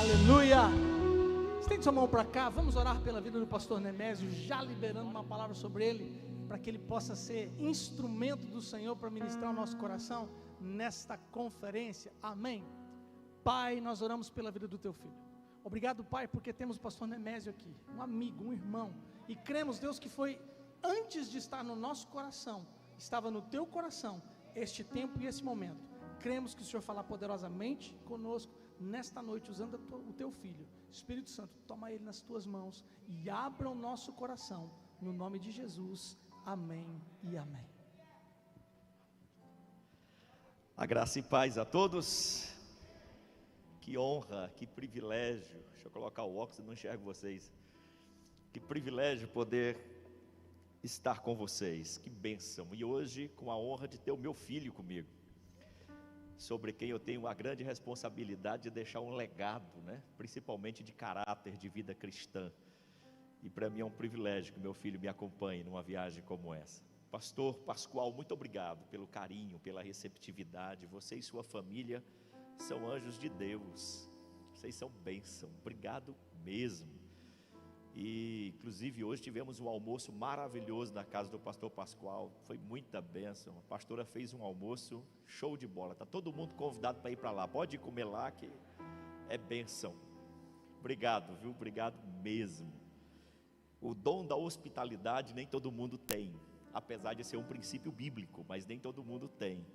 Aleluia. Estende sua mão para cá, vamos orar pela vida do pastor Nemésio, já liberando uma palavra sobre ele, para que ele possa ser instrumento do Senhor para ministrar o nosso coração nesta conferência. Amém. Pai, nós oramos pela vida do teu filho. Obrigado, Pai, porque temos o pastor Nemésio aqui, um amigo, um irmão, e cremos, Deus, que foi antes de estar no nosso coração, estava no teu coração este tempo e esse momento. Cremos que o Senhor falar poderosamente conosco nesta noite, usando o teu filho. Espírito Santo, toma ele nas tuas mãos e abra o nosso coração, no nome de Jesus. Amém e amém. A graça e paz a todos. Que honra, que privilégio. Deixa eu colocar o óculos, não enxergo vocês. Que privilégio poder estar com vocês, que bênção. E hoje com a honra de ter o meu filho comigo, sobre quem eu tenho a grande responsabilidade de deixar um legado, né? Principalmente de caráter, de vida cristã. E para mim é um privilégio que meu filho me acompanhe numa viagem como essa. Pastor Pascoal, muito obrigado pelo carinho, pela receptividade. Você e sua família são anjos de Deus, vocês são bênção, obrigado mesmo. E inclusive hoje tivemos um almoço maravilhoso na casa do pastor Pascoal, foi muita bênção. A pastora fez um almoço show de bola, está todo mundo convidado para ir para lá, pode comer lá que é bênção. Obrigado, viu? Obrigado mesmo. O dom da hospitalidade nem todo mundo tem, apesar de ser um princípio bíblico, mas nem todo mundo tem.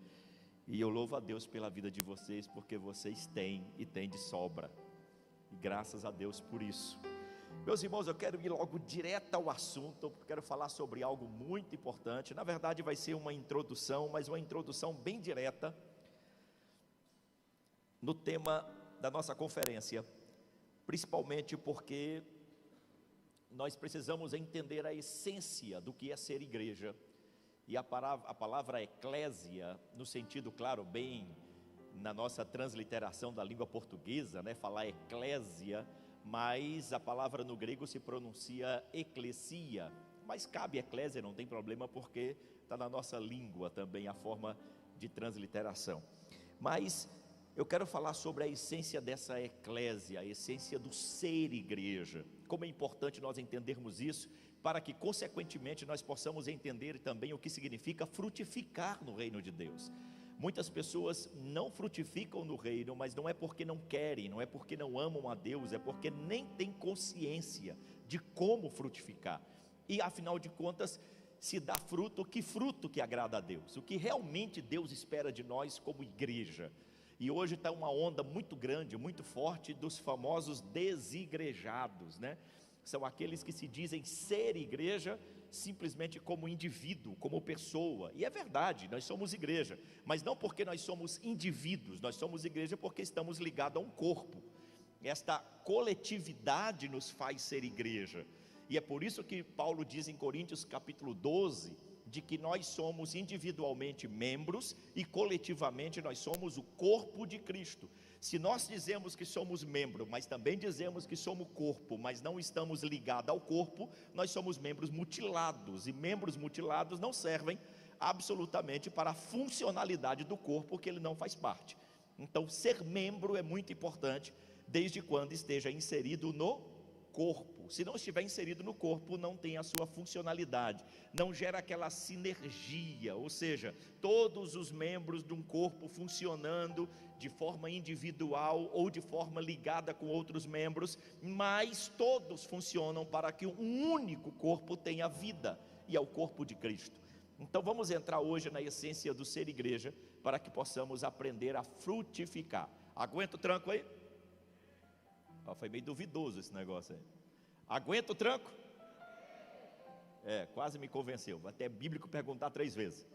E eu louvo a Deus pela vida de vocês, porque vocês têm e têm de sobra, e graças a Deus por isso. Meus irmãos, eu quero ir logo direto ao assunto, porque quero falar sobre algo muito importante. Na verdade vai ser uma introdução, mas uma introdução bem direta no tema da nossa conferência, principalmente porque nós precisamos entender a essência do que é ser igreja. E a palavra eclésia, no sentido, claro, bem na nossa transliteração da língua portuguesa, né, falar eclésia, mas a palavra no grego se pronuncia eclesia, mas cabe eclésia, não tem problema, porque está na nossa língua também a forma de transliteração. Mas eu quero falar sobre a essência dessa eclésia, a essência do ser igreja, como é importante nós entendermos isso, para que consequentemente nós possamos entender também o que significa frutificar no reino de Deus. Muitas pessoas não frutificam no reino, mas não é porque não querem, não é porque não amam a Deus, é porque nem têm consciência de como frutificar. E afinal de contas, se dá fruto que agrada a Deus, o que realmente Deus espera de nós como igreja. E hoje está uma onda muito grande, muito forte dos famosos desigrejados, né? São aqueles que se dizem ser igreja simplesmente como indivíduo, como pessoa. E é verdade, nós somos igreja, mas não porque nós somos indivíduos, nós somos igreja porque estamos ligados a um corpo. Esta coletividade nos faz ser igreja. E é por isso que Paulo diz em Coríntios capítulo 12, de que nós somos individualmente membros e coletivamente nós somos o corpo de Cristo. Se nós dizemos que somos membro, mas também dizemos que somos corpo, mas não estamos ligados ao corpo, nós somos membros mutilados, e membros mutilados não servem absolutamente para a funcionalidade do corpo, porque ele não faz parte. Então ser membro é muito importante, desde quando esteja inserido no corpo. Se não estiver inserido no corpo, não tem a sua funcionalidade, não gera aquela sinergia, ou seja, todos os membros de um corpo funcionando de forma individual ou de forma ligada com outros membros, mas todos funcionam para que um único corpo tenha vida, e é o corpo de Cristo. Então vamos entrar hoje na essência do ser igreja, para que possamos aprender a frutificar. Aguenta o tranco aí? Foi meio duvidoso esse negócio aí. Aguenta o tranco? Quase me convenceu. Até bíblico perguntar 3 vezes.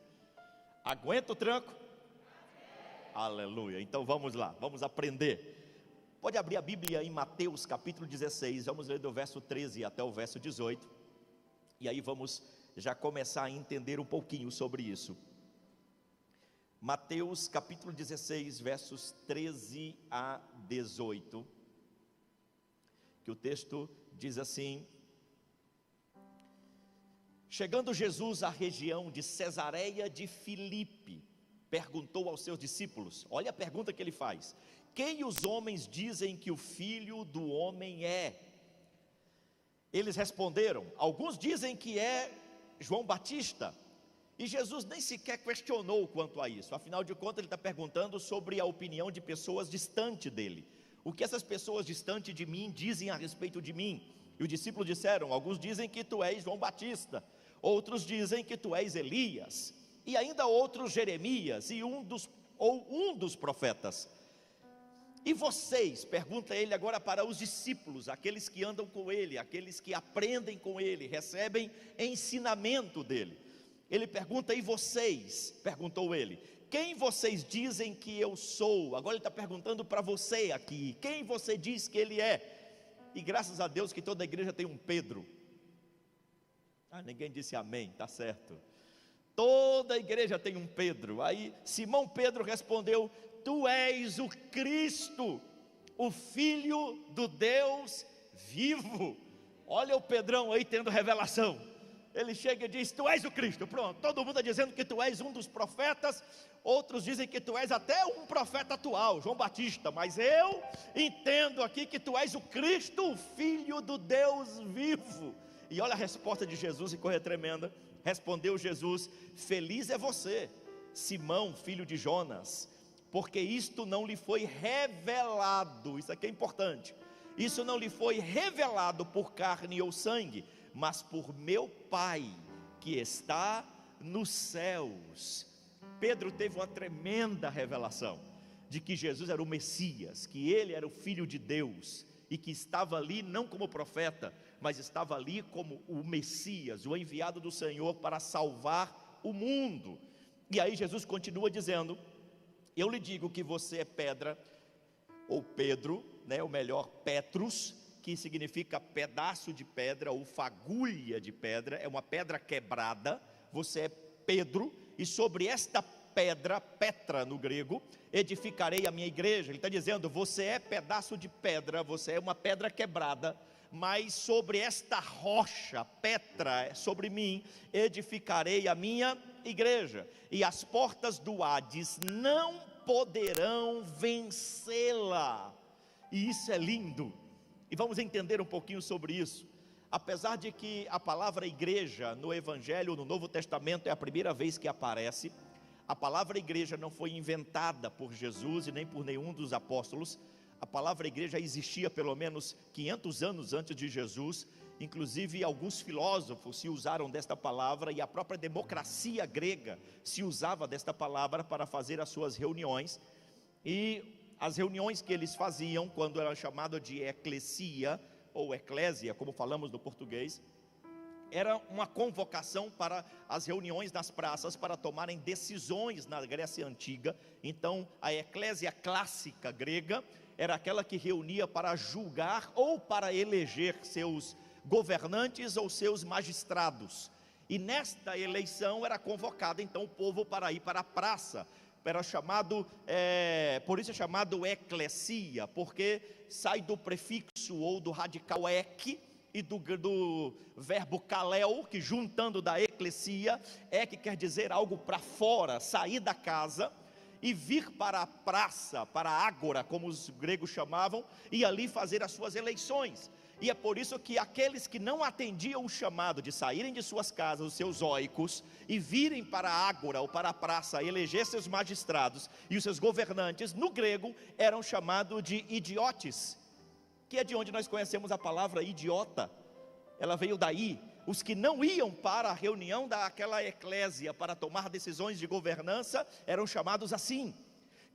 Aguenta o tranco? Aleluia. Então vamos lá, vamos aprender. Pode abrir a Bíblia em Mateus capítulo 16. Vamos ler do verso 13 até o verso 18. E aí vamos já começar a entender um pouquinho sobre isso. Mateus capítulo 16, versos 13 a 18. Que o texto diz assim: chegando Jesus à região de Cesareia de Filipe, perguntou aos seus discípulos, olha a pergunta que ele faz: quem os homens dizem que o Filho do Homem é? Eles responderam: alguns dizem que é João Batista. E Jesus nem sequer questionou quanto a isso. Afinal de contas, ele está perguntando sobre a opinião de pessoas distantes dele. O que essas pessoas distantes de mim dizem a respeito de mim? E os discípulos disseram: alguns dizem que tu és João Batista, outros dizem que tu és Elias, e ainda outros Jeremias, e um dos profetas. E vocês, pergunta ele agora para os discípulos, aqueles que andam com ele, aqueles que aprendem com ele, recebem ensinamento dele. Ele pergunta: e vocês? Perguntou ele: quem vocês dizem que eu sou? Agora ele está perguntando para você aqui: quem você diz que ele é? E graças a Deus que toda a igreja tem um Pedro. Ninguém disse amém, está certo. Toda a igreja tem um Pedro. Aí Simão Pedro respondeu: tu és o Cristo, o Filho do Deus vivo. Olha o Pedrão aí tendo revelação. Ele chega e diz: tu és o Cristo. Pronto, todo mundo está dizendo que tu és um dos profetas. Outros dizem que tu és até um profeta atual, João Batista. Mas eu entendo aqui que tu és o Cristo, o Filho do Deus vivo. E olha a resposta de Jesus, e coisa tremenda. Respondeu Jesus: feliz é você, Simão, filho de Jonas, porque isto não lhe foi revelado. Isso aqui é importante. Isso não lhe foi revelado por carne ou sangue, mas por meu Pai que está nos céus. Pedro teve uma tremenda revelação de que Jesus era o Messias, que ele era o Filho de Deus, e que estava ali não como profeta, mas estava ali como o Messias, o enviado do Senhor para salvar o mundo. E aí Jesus continua dizendo: eu lhe digo que você é pedra, ou Pedro, ou melhor, Petrus, que significa pedaço de pedra ou fagulha de pedra, é uma pedra quebrada. Você é Pedro, e sobre esta pedra, Petra no grego, edificarei a minha igreja. Ele está dizendo: você é pedaço de pedra, você é uma pedra quebrada, mas sobre esta rocha, Petra, sobre mim, edificarei a minha igreja, e as portas do Hades não poderão vencê-la. E isso é lindo, e vamos entender um pouquinho sobre isso. Apesar de que a palavra igreja no Evangelho, no Novo Testamento, é a primeira vez que aparece, a palavra igreja não foi inventada por Jesus e nem por nenhum dos apóstolos. A palavra igreja existia pelo menos 500 anos antes de Jesus. Inclusive alguns filósofos se usaram desta palavra, e a própria democracia grega se usava desta palavra para fazer as suas reuniões. E as reuniões que eles faziam, quando era chamada de eclesia ou eclésia, como falamos no português, era uma convocação para as reuniões nas praças para tomarem decisões na Grécia Antiga. Então a eclésia clássica grega era aquela que reunia para julgar ou para eleger seus governantes ou seus magistrados. E nesta eleição era convocado então o povo para ir para a praça. Era chamado, por isso é chamado eclesia, porque sai do prefixo ou do radical ek e do verbo kaleo, que juntando da eclesia, que quer dizer algo para fora, sair da casa e vir para a praça, para a ágora, como os gregos chamavam, e ali fazer as suas eleições. E é por isso que aqueles que não atendiam o chamado de saírem de suas casas, os seus oicos, e virem para a ágora ou para a praça, eleger seus magistrados e os seus governantes, no grego eram chamados de idiotes, que é de onde nós conhecemos a palavra idiota. Ela veio daí. Os que não iam para a reunião daquela eclésia para tomar decisões de governança eram chamados assim.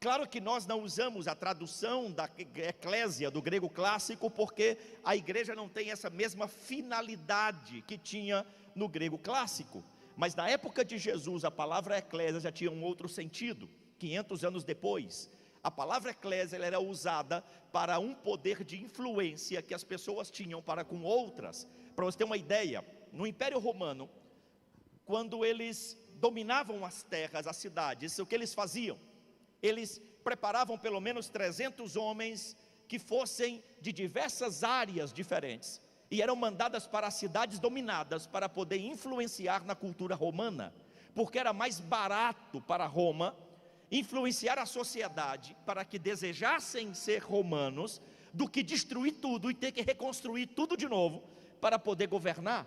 Claro que nós não usamos a tradução da eclésia do grego clássico, porque a igreja não tem essa mesma finalidade que tinha no grego clássico. Mas na época de Jesus, a palavra eclésia já tinha um outro sentido. 500 anos depois, a palavra eclésia era usada para um poder de influência que as pessoas tinham para com outras. Para você ter uma ideia, no Império Romano, quando eles dominavam as terras, as cidades, o que eles faziam? Eles preparavam pelo menos 300 homens que fossem de diversas áreas diferentes, e eram mandadas para as cidades dominadas para poder influenciar na cultura romana, porque era mais barato para Roma influenciar a sociedade para que desejassem ser romanos, do que destruir tudo e ter que reconstruir tudo de novo para poder governar.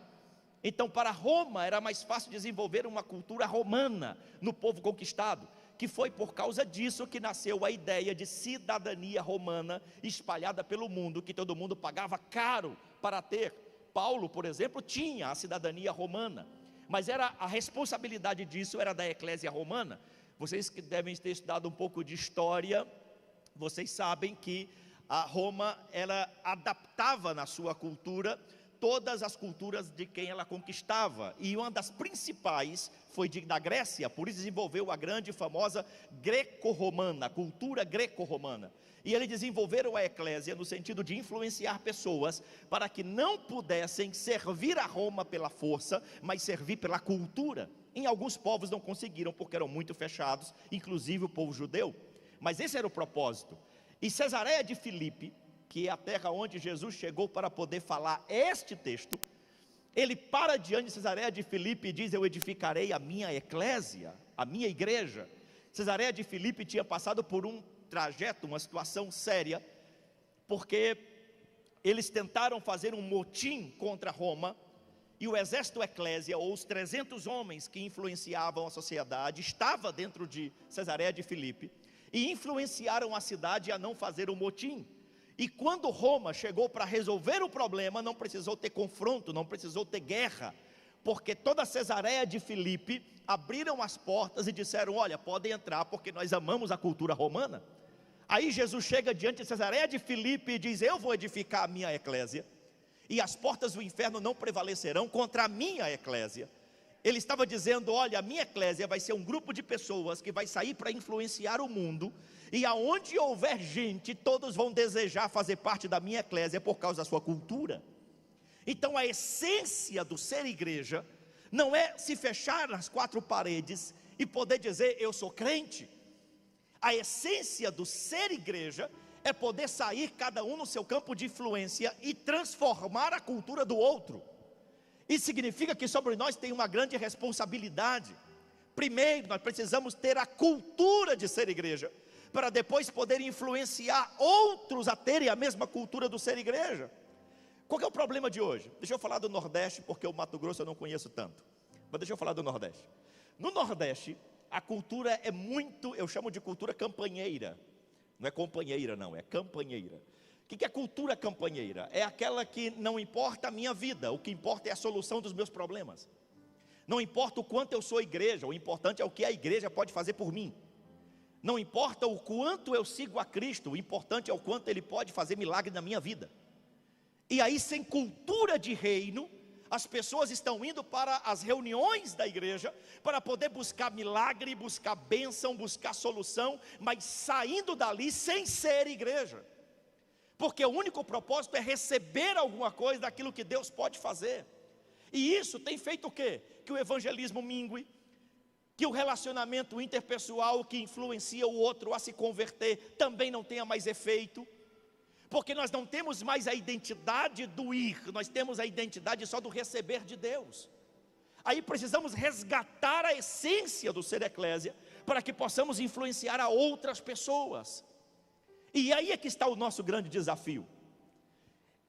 Então, para Roma era mais fácil desenvolver uma cultura romana no povo conquistado, que foi por causa disso que nasceu a ideia de cidadania romana espalhada pelo mundo, que todo mundo pagava caro para ter. Paulo, por exemplo, tinha a cidadania romana, mas a responsabilidade disso era da eclésia romana. Vocês que devem ter estudado um pouco de história, vocês sabem que a Roma, ela adaptava na sua cultura todas as culturas de quem ela conquistava, e uma das principais foi da Grécia, por isso desenvolveu a grande e famosa greco-romana, cultura greco-romana. E eles desenvolveram a eclésia no sentido de influenciar pessoas para que não pudessem servir a Roma pela força, mas servir pela cultura. Em alguns povos não conseguiram, porque eram muito fechados, inclusive o povo judeu, mas esse era o propósito. E Cesareia de Filipe, que é a terra onde Jesus chegou para poder falar este texto, ele para diante de Cesareia de Filipe e diz: eu edificarei a minha eclésia, a minha igreja. Cesareia de Filipe tinha passado por um trajeto, uma situação séria, porque eles tentaram fazer um motim contra Roma, e o exército eclésia, ou os 300 homens que influenciavam a sociedade, estava dentro de Cesareia de Filipe, e influenciaram a cidade a não fazer o motim. E quando Roma chegou para resolver o problema, não precisou ter confronto, não precisou ter guerra, porque toda Cesareia de Filipe abriram as portas e disseram: olha, podem entrar, porque nós amamos a cultura romana. Aí Jesus chega diante de Cesareia de Filipe e diz: eu vou edificar a minha eclésia, e as portas do inferno não prevalecerão contra a minha eclésia. Ele estava dizendo: olha, a minha eclésia vai ser um grupo de pessoas que vai sair para influenciar o mundo, e aonde houver gente, todos vão desejar fazer parte da minha eclésia por causa da sua cultura. Então a essência do ser igreja não é se fechar nas quatro paredes e poder dizer: eu sou crente. A essência do ser igreja é poder sair cada um no seu campo de influência e transformar a cultura do outro. Isso significa que sobre nós tem uma grande responsabilidade. Primeiro, nós precisamos ter a cultura de ser igreja, para depois poder influenciar outros a terem a mesma cultura do ser igreja. Qual que é o problema de hoje? Deixa eu falar do Nordeste, porque o Mato Grosso eu não conheço tanto, mas deixa eu falar do Nordeste. No Nordeste, a cultura é muito, eu chamo de cultura campanheira. Não é companheira não, é campanheira. O que é cultura campanheira? É aquela que não importa a minha vida, o que importa é a solução dos meus problemas. Não importa o quanto eu sou igreja, o importante é o que a igreja pode fazer por mim. Não importa o quanto eu sigo a Cristo, o importante é o quanto Ele pode fazer milagre na minha vida. E aí, sem cultura de reino, as pessoas estão indo para as reuniões da igreja para poder buscar milagre, buscar bênção, buscar solução, mas saindo dali sem ser igreja, porque o único propósito é receber alguma coisa daquilo que Deus pode fazer. E isso tem feito o quê? Que o evangelismo mingue, que o relacionamento interpessoal que influencia o outro a se converter também não tenha mais efeito, porque nós não temos mais a identidade do ir, nós temos a identidade só do receber de Deus. Aí precisamos resgatar a essência do ser eclésia, para que possamos influenciar a outras pessoas. E aí é que está o nosso grande desafio.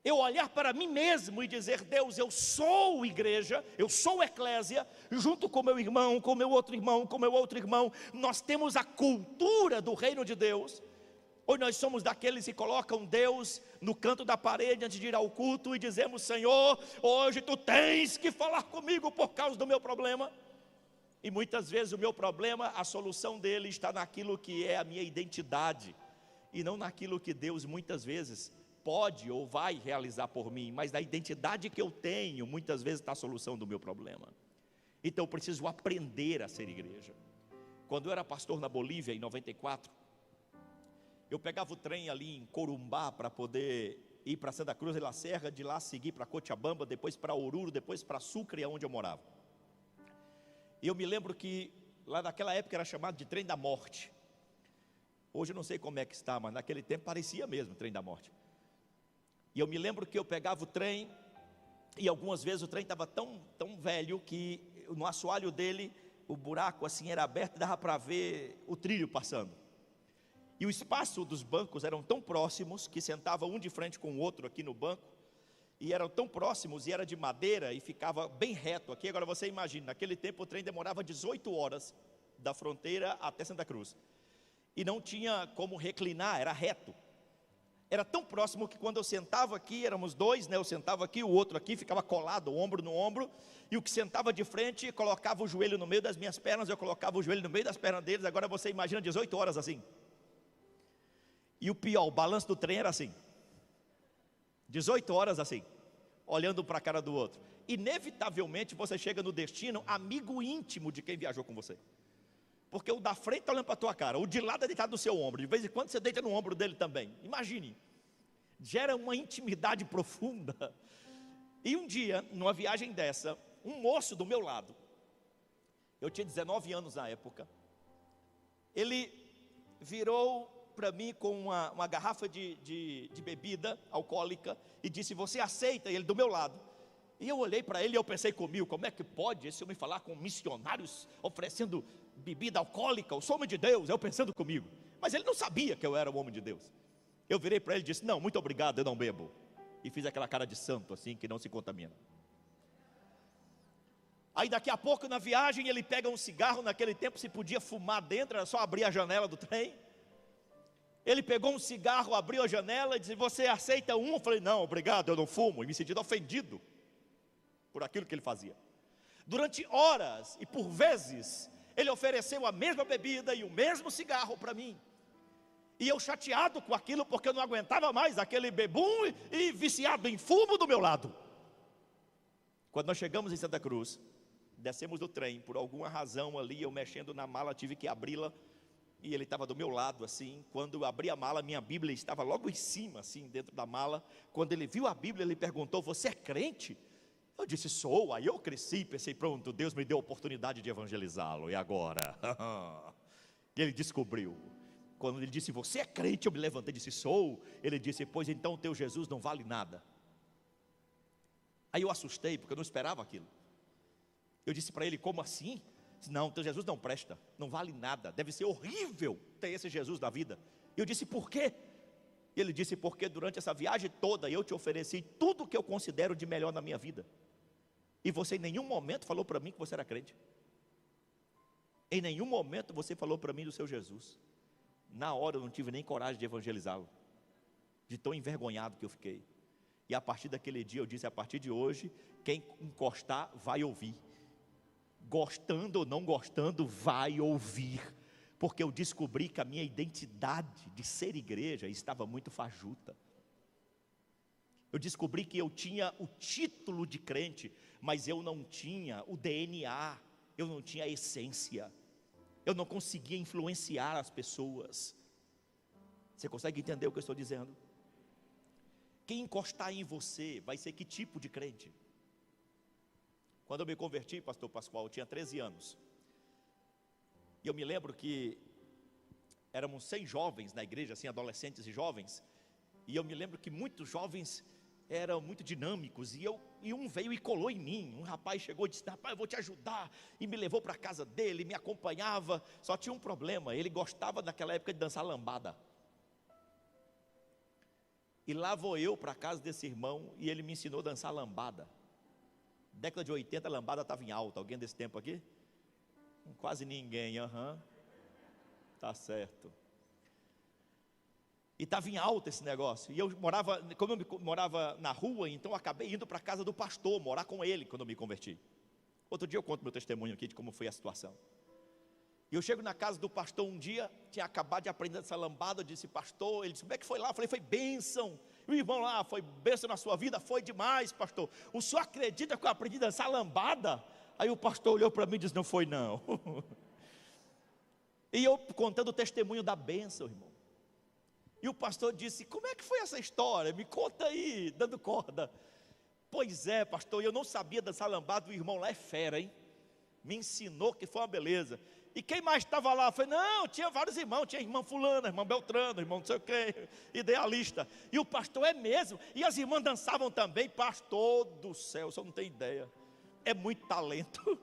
Eu olhar para mim mesmo e dizer: Deus, eu sou igreja, eu sou eclésia, junto com meu irmão, com meu outro irmão, com meu outro irmão, nós temos a cultura do reino de Deus. Ou nós somos daqueles que colocam Deus no canto da parede antes de ir ao culto e dizemos: Senhor, hoje Tu tens que falar comigo por causa do meu problema. E muitas vezes o meu problema, a solução dele está naquilo que é a minha identidade, e não naquilo que Deus muitas vezes pode ou vai realizar por mim, mas na identidade que eu tenho, muitas vezes está a solução do meu problema. Então eu preciso aprender a ser igreja. Quando eu era pastor na Bolívia, em 94, eu pegava o trem ali em Corumbá para poder ir para Santa Cruz de la Serra, de lá seguir para Cochabamba, depois para Oruro, depois para Sucre, onde eu morava. E eu me lembro que lá naquela época era chamado de trem da morte. Hoje eu não sei como é que está, mas naquele tempo parecia mesmo trem da morte. E eu me lembro que eu pegava o trem, e algumas vezes o trem estava tão velho que no assoalho dele o buraco assim era aberto e dava para ver o trilho passando. E o espaço dos bancos eram tão próximos que sentava um de frente com o outro aqui no banco. E eram tão próximos e era de madeira e ficava bem reto aqui. Agora você imagina, naquele tempo o trem demorava 18 horas da fronteira até Santa Cruz. E não tinha como reclinar, era reto. Era tão próximo que quando eu sentava aqui, éramos dois, né? Eu sentava aqui, o outro aqui, ficava colado, ombro no ombro. E o que sentava de frente, colocava o joelho no meio das minhas pernas, eu colocava o joelho no meio das pernas deles. Agora você imagina 18 horas assim. E o pior, o balanço do trem era assim. 18 horas assim, olhando para a cara do outro. Inevitavelmente você chega no destino amigo íntimo de quem viajou com você. Porque o da frente está olhando para a tua cara, o de lá está deitado no seu ombro. De vez em quando você deita no ombro dele também. Imagine, gera uma intimidade profunda. E um dia, numa viagem dessa, um moço do meu lado, eu tinha 19 anos na época, ele virou para mim com uma garrafa de bebida alcoólica e disse: você aceita? E ele do meu lado. E eu olhei para ele e eu pensei comigo: como é que pode esse homem falar com missionários oferecendo bebida alcoólica? Eu sou homem de Deus. Eu pensando comigo, mas ele não sabia que eu era um homem de Deus. Eu virei para ele e disse: não, muito obrigado, eu não bebo. E fiz aquela cara de santo assim, que não se contamina. Aí daqui a pouco na viagem ele pega um cigarro. Naquele tempo se podia fumar dentro, era só abrir a janela do trem. Ele pegou um cigarro, abriu a janela e disse: você aceita um? Eu falei: não, obrigado, eu não fumo. E me senti ofendido por aquilo que ele fazia. Durante horas e por vezes ele ofereceu a mesma bebida e o mesmo cigarro para mim. E eu chateado com aquilo, porque eu não aguentava mais aquele bebum e viciado em fumo do meu lado. Quando nós chegamos em Santa Cruz, descemos do trem, por alguma razão ali, eu mexendo na mala, tive que abri-la. E ele estava do meu lado assim. Quando eu abri a mala, minha Bíblia estava logo em cima, assim, dentro da mala. Quando ele viu a Bíblia, ele perguntou: você é crente? Eu disse: sou. Aí eu cresci, pensei: pronto, Deus me deu a oportunidade de evangelizá-lo. E agora? E ele descobriu. Quando ele disse: você é crente? Eu me levantei e disse: sou. Ele disse: pois então o teu Jesus não vale nada. Aí eu assustei, porque eu não esperava aquilo. Eu disse para ele: como assim? Não, teu Jesus não presta, não vale nada, deve ser horrível ter esse Jesus na vida. Eu disse: por quê? Ele disse: porque durante essa viagem toda eu te ofereci tudo o que eu considero de melhor na minha vida, e você em nenhum momento falou para mim que você era crente. Em nenhum momento você falou para mim do seu Jesus. Na hora eu não tive nem coragem de evangelizá-lo, de tão envergonhado que eu fiquei. E a partir daquele dia eu disse: a partir de hoje, quem encostar vai ouvir. Gostando ou não gostando, vai ouvir. Porque eu descobri que a minha identidade de ser igreja estava muito fajuta. Eu descobri que eu tinha o título de crente, mas eu não tinha o DNA, eu não tinha a essência. Eu não conseguia influenciar as pessoas. Você consegue entender o que eu estou dizendo? Quem encostar em você vai ser que tipo de crente? Quando eu me converti, pastor Pascoal, eu tinha 13 anos. E eu me lembro que éramos 100 jovens na igreja, assim, adolescentes e jovens. E eu me lembro que muitos jovens eram muito dinâmicos. E um veio e colou em mim. Um rapaz chegou e disse: rapaz, eu vou te ajudar. E me levou para a casa dele, me acompanhava. Só tinha um problema: ele gostava naquela época de dançar lambada. E lá vou eu para a casa desse irmão e ele me ensinou a dançar lambada. Década de 80, a lambada estava em alta. Alguém desse tempo aqui? Quase ninguém. Tá certo. E estava em alta esse negócio. E eu morava, como eu morava na rua, então eu acabei indo para a casa do pastor, morar com ele quando eu me converti. Outro dia eu conto meu testemunho aqui de como foi a situação. E eu chego na casa do pastor um dia, tinha acabado de aprender essa lambada. Eu disse: pastor, ele disse: como é que foi lá? Eu falei: foi bênção. E o irmão lá: foi bênção na sua vida? Foi demais, pastor. O senhor acredita que eu aprendi a dançar lambada? Aí o pastor olhou para mim e disse: não foi não. E eu contando o testemunho da bênção, irmão. E o pastor disse: como é que foi essa história? Me conta aí, dando corda. Pois é, pastor, eu não sabia dançar lambada. O irmão lá é fera, hein? Me ensinou, que foi uma beleza. E quem mais estava lá? Eu falei: não, tinha vários irmãos. Tinha irmã fulana, irmão Beltrano, irmão não sei o que, idealista. E o pastor: é mesmo? E as irmãs dançavam também. Pastor do céu, você não tem ideia. É muito talento.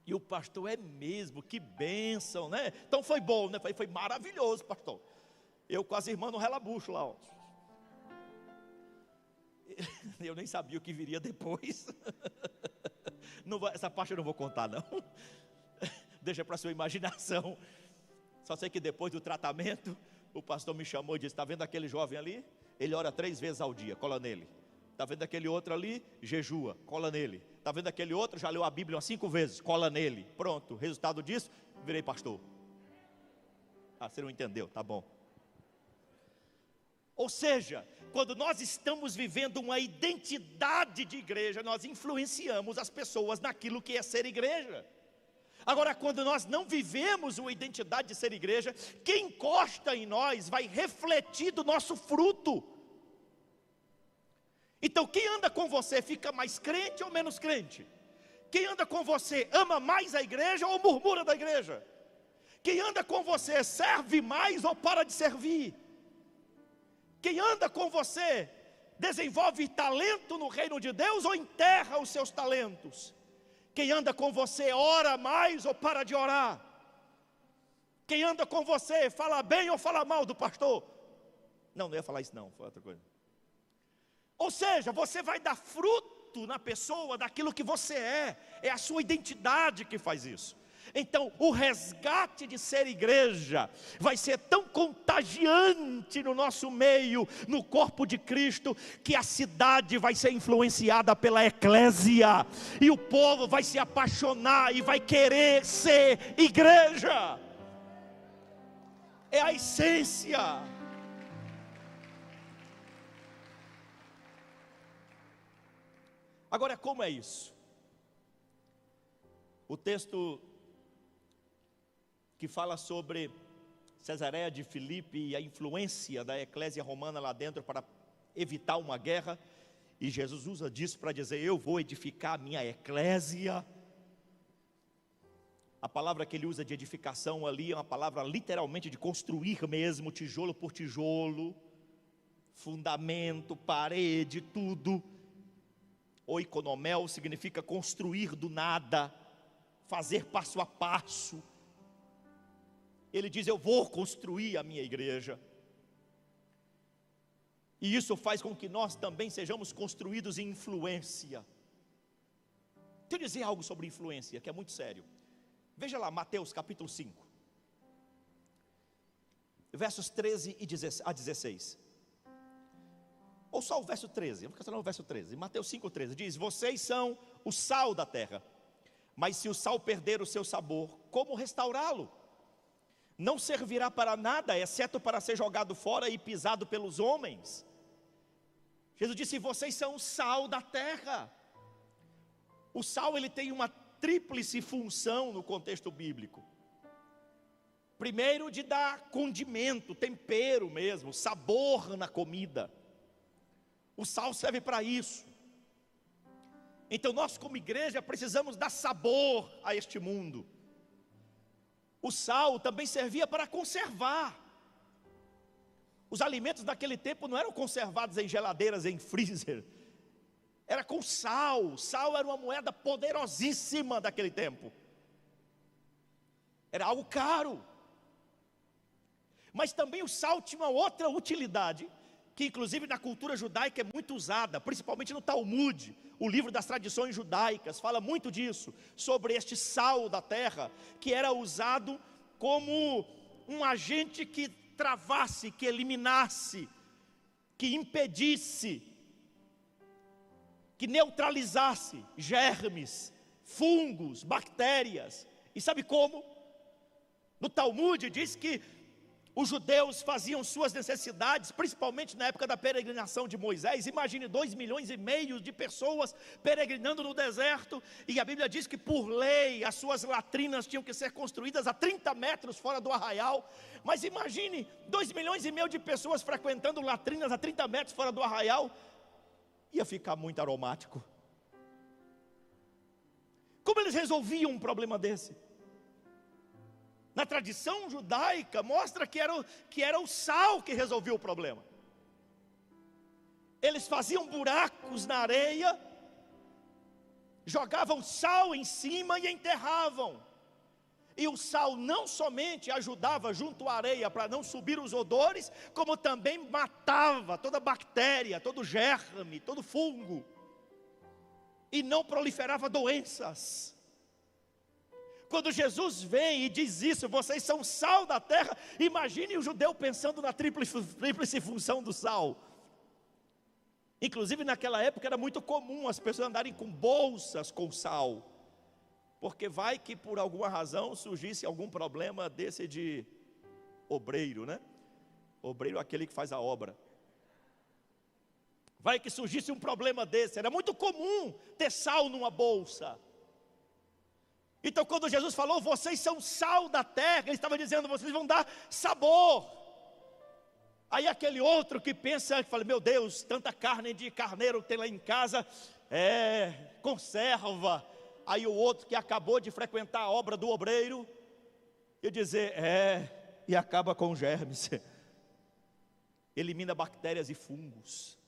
E o pastor, é mesmo, que bênção, né? Então foi bom, né? Foi maravilhoso, pastor. Eu com as irmãs no relabucho lá, ó. Eu nem sabia o que viria depois. Essa parte eu não vou contar, não. Deixa para sua imaginação. Só sei que depois do tratamento, o pastor me chamou e disse: está vendo aquele jovem ali? Ele ora 3 vezes ao dia, cola nele. Está vendo aquele outro ali? Jejua, cola nele. Está vendo aquele outro? Já leu a Bíblia umas 5 vezes, cola nele. Pronto, resultado disso, virei pastor. Ah, você não entendeu, tá bom. Ou seja, quando nós estamos vivendo uma identidade de igreja, nós influenciamos as pessoas naquilo que é ser igreja. Agora, quando nós não vivemos uma identidade de ser igreja, quem encosta em nós vai refletir do nosso fruto. Então, quem anda com você fica mais crente ou menos crente? Quem anda com você ama mais a igreja ou murmura da igreja? Quem anda com você serve mais ou para de servir? Quem anda com você desenvolve talento no reino de Deus ou enterra os seus talentos? Quem anda com você ora mais ou para de orar? Quem anda com você fala bem ou fala mal do pastor? Não ia falar isso não, foi outra coisa. Ou seja, você vai dar fruto na pessoa daquilo que você é a sua identidade que faz isso. Então, o resgate de ser igreja vai ser tão contagiante no nosso meio, no corpo de Cristo, que a cidade vai ser influenciada pela eclésia, e o povo vai se apaixonar e vai querer ser igreja. É a essência. Agora, como é isso? O texto que fala sobre Cesareia de Filipe e a influência da eclésia romana lá dentro para evitar uma guerra, e Jesus usa disso para dizer: eu vou edificar a minha eclésia. A palavra que ele usa de edificação ali é uma palavra literalmente de construir mesmo, tijolo por tijolo, fundamento, parede, tudo. Oikonomel significa construir do nada, fazer passo a passo. Ele diz: eu vou construir a minha igreja. E isso faz com que nós também sejamos construídos em influência. Deixa eu dizer algo sobre influência, que é muito sério. Veja lá, Mateus capítulo 5, versos 13 a 16. Ou só o verso 13, vamos ficar só no verso 13. Mateus 5,13 diz: vocês são o sal da terra, mas se o sal perder o seu sabor, como restaurá-lo? Não servirá para nada, exceto para ser jogado fora e pisado pelos homens. Jesus disse: vocês são o sal da terra. O sal, ele tem uma tríplice função no contexto bíblico. Primeiro, de dar condimento, tempero mesmo, sabor na comida. O sal serve para isso. Então nós como igreja precisamos dar sabor a este mundo. O sal também servia para conservar. Os alimentos daquele tempo não eram conservados em geladeiras, em freezer. Era com sal. Sal era uma moeda poderosíssima daquele tempo. Era algo caro. Mas também o sal tinha uma outra utilidade, que inclusive na cultura judaica é muito usada, principalmente no Talmud, o livro das tradições judaicas, fala muito disso, sobre este sal da terra, que era usado como um agente que travasse, que eliminasse, que impedisse, que neutralizasse germes, fungos, bactérias. E sabe como? No Talmud diz que os judeus faziam suas necessidades, principalmente na época da peregrinação de Moisés. Imagine 2,5 milhões de pessoas peregrinando no deserto, e a Bíblia diz que por lei as suas latrinas tinham que ser construídas a 30 metros fora do arraial. Mas imagine 2,5 milhões de pessoas frequentando latrinas a 30 metros fora do arraial. Ia ficar muito aromático. Como eles resolviam um problema desse? Na tradição judaica mostra que era o sal que resolvia o problema. Eles faziam buracos na areia jogavam sal em cima e enterravam. E o sal não somente ajudava junto à areia para não subir os odores, como também matava toda bactéria, todo germe, todo fungo, e não proliferava doenças. Quando Jesus vem e diz isso, vocês são sal da terra, imagine o judeu pensando na tríplice função do sal. Inclusive naquela época era muito comum as pessoas andarem com bolsas com sal, porque vai que por alguma razão surgisse algum problema desse de obreiro, né? Obreiro é aquele que faz a obra. Vai que surgisse um problema desse, era muito comum ter sal numa bolsa. Então quando Jesus falou, vocês são sal da terra, ele estava dizendo, vocês vão dar sabor. Aí aquele outro que pensa, fala, meu Deus, tanta carne de carneiro tem lá em casa, conserva. Aí o outro que acabou de frequentar a obra do obreiro, e dizer, e acaba com germes, elimina bactérias e fungos.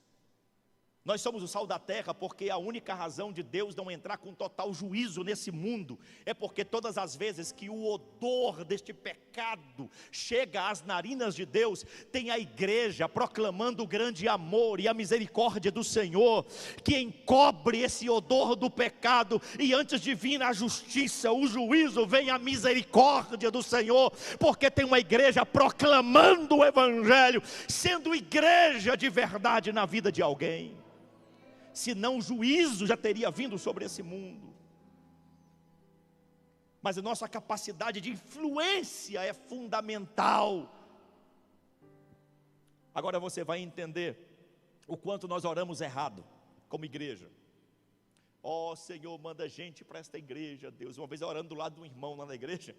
Nós somos o sal da terra porque a única razão de Deus não entrar com total juízo nesse mundo é porque todas as vezes que o odor deste pecado chega às narinas de Deus, tem a igreja proclamando o grande amor e a misericórdia do Senhor, que encobre esse odor do pecado, e antes de vir a justiça, o juízo, vem a misericórdia do Senhor, porque tem uma igreja proclamando o evangelho, sendo igreja de verdade na vida de alguém. Senão o juízo já teria vindo sobre esse mundo. Mas a nossa capacidade de influência é fundamental. Agora você vai entender o quanto nós oramos errado como igreja. Senhor, manda gente para esta igreja, Deus. Uma vez orando do lado de um irmão lá na igreja,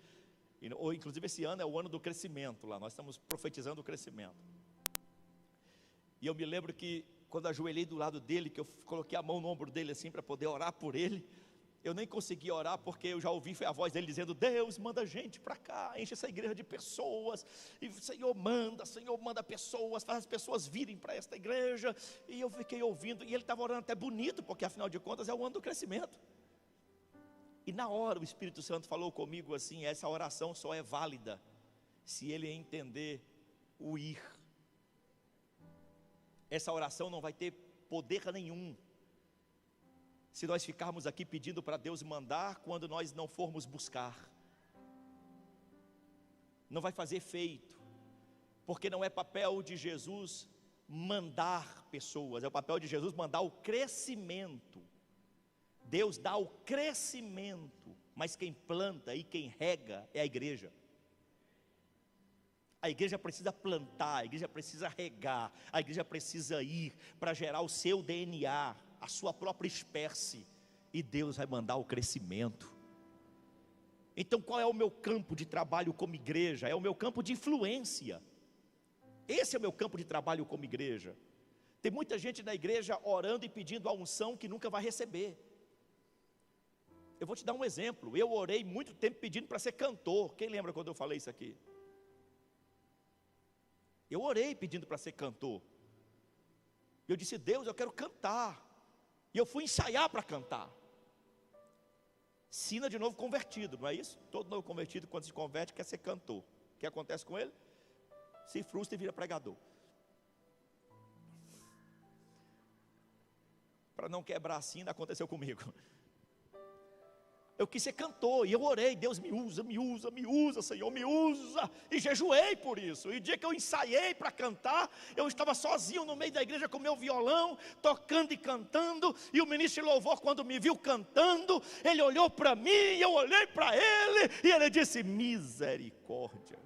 ou inclusive esse ano é o ano do crescimento lá, nós estamos profetizando o crescimento. E eu me lembro que quando ajoelhei do lado dele, que eu coloquei a mão no ombro dele assim para poder orar por ele, eu nem consegui orar porque eu já ouvi a voz dele dizendo, Deus, manda gente para cá, enche essa igreja de pessoas, e Senhor manda pessoas, faz as pessoas virem para esta igreja. E eu fiquei ouvindo, e ele estava orando até bonito, porque afinal de contas é o ano do crescimento. E na hora o Espírito Santo falou comigo assim, essa oração só é válida se ele entender o ir. Essa oração não vai ter poder nenhum se nós ficarmos aqui pedindo para Deus mandar quando nós não formos buscar. Não vai fazer efeito, porque não é papel de Jesus mandar pessoas, é o papel de Jesus mandar o crescimento. Deus dá o crescimento, mas quem planta e quem rega é a igreja. A igreja precisa plantar, a igreja precisa regar, a igreja precisa ir para gerar o seu DNA, a sua própria espécie, e Deus vai mandar o crescimento. Então qual é o meu campo de trabalho como igreja? É o meu campo de influência. Esse é o meu campo de trabalho como igreja. Tem muita gente na igreja orando e pedindo a unção que nunca vai receber. Eu vou te dar um exemplo. Eu orei muito tempo pedindo para ser cantor. Quem lembra quando eu falei isso aqui? Eu orei pedindo para ser cantor. Eu disse, Deus, eu quero cantar. E eu fui ensaiar para cantar. Sina de novo convertido, não é isso? Todo novo convertido, quando se converte, quer ser cantor. O que acontece com ele? Se frustra e vira pregador. Para não quebrar a sina, aconteceu comigo. Eu quis ser cantor, e eu orei, Deus me usa, Senhor, me usa, e jejuei por isso. E o dia que eu ensaiei para cantar, eu estava sozinho no meio da igreja com meu violão, tocando e cantando, e o ministro de louvor, quando me viu cantando, ele olhou para mim, e eu olhei para ele, e ele disse, misericórdia.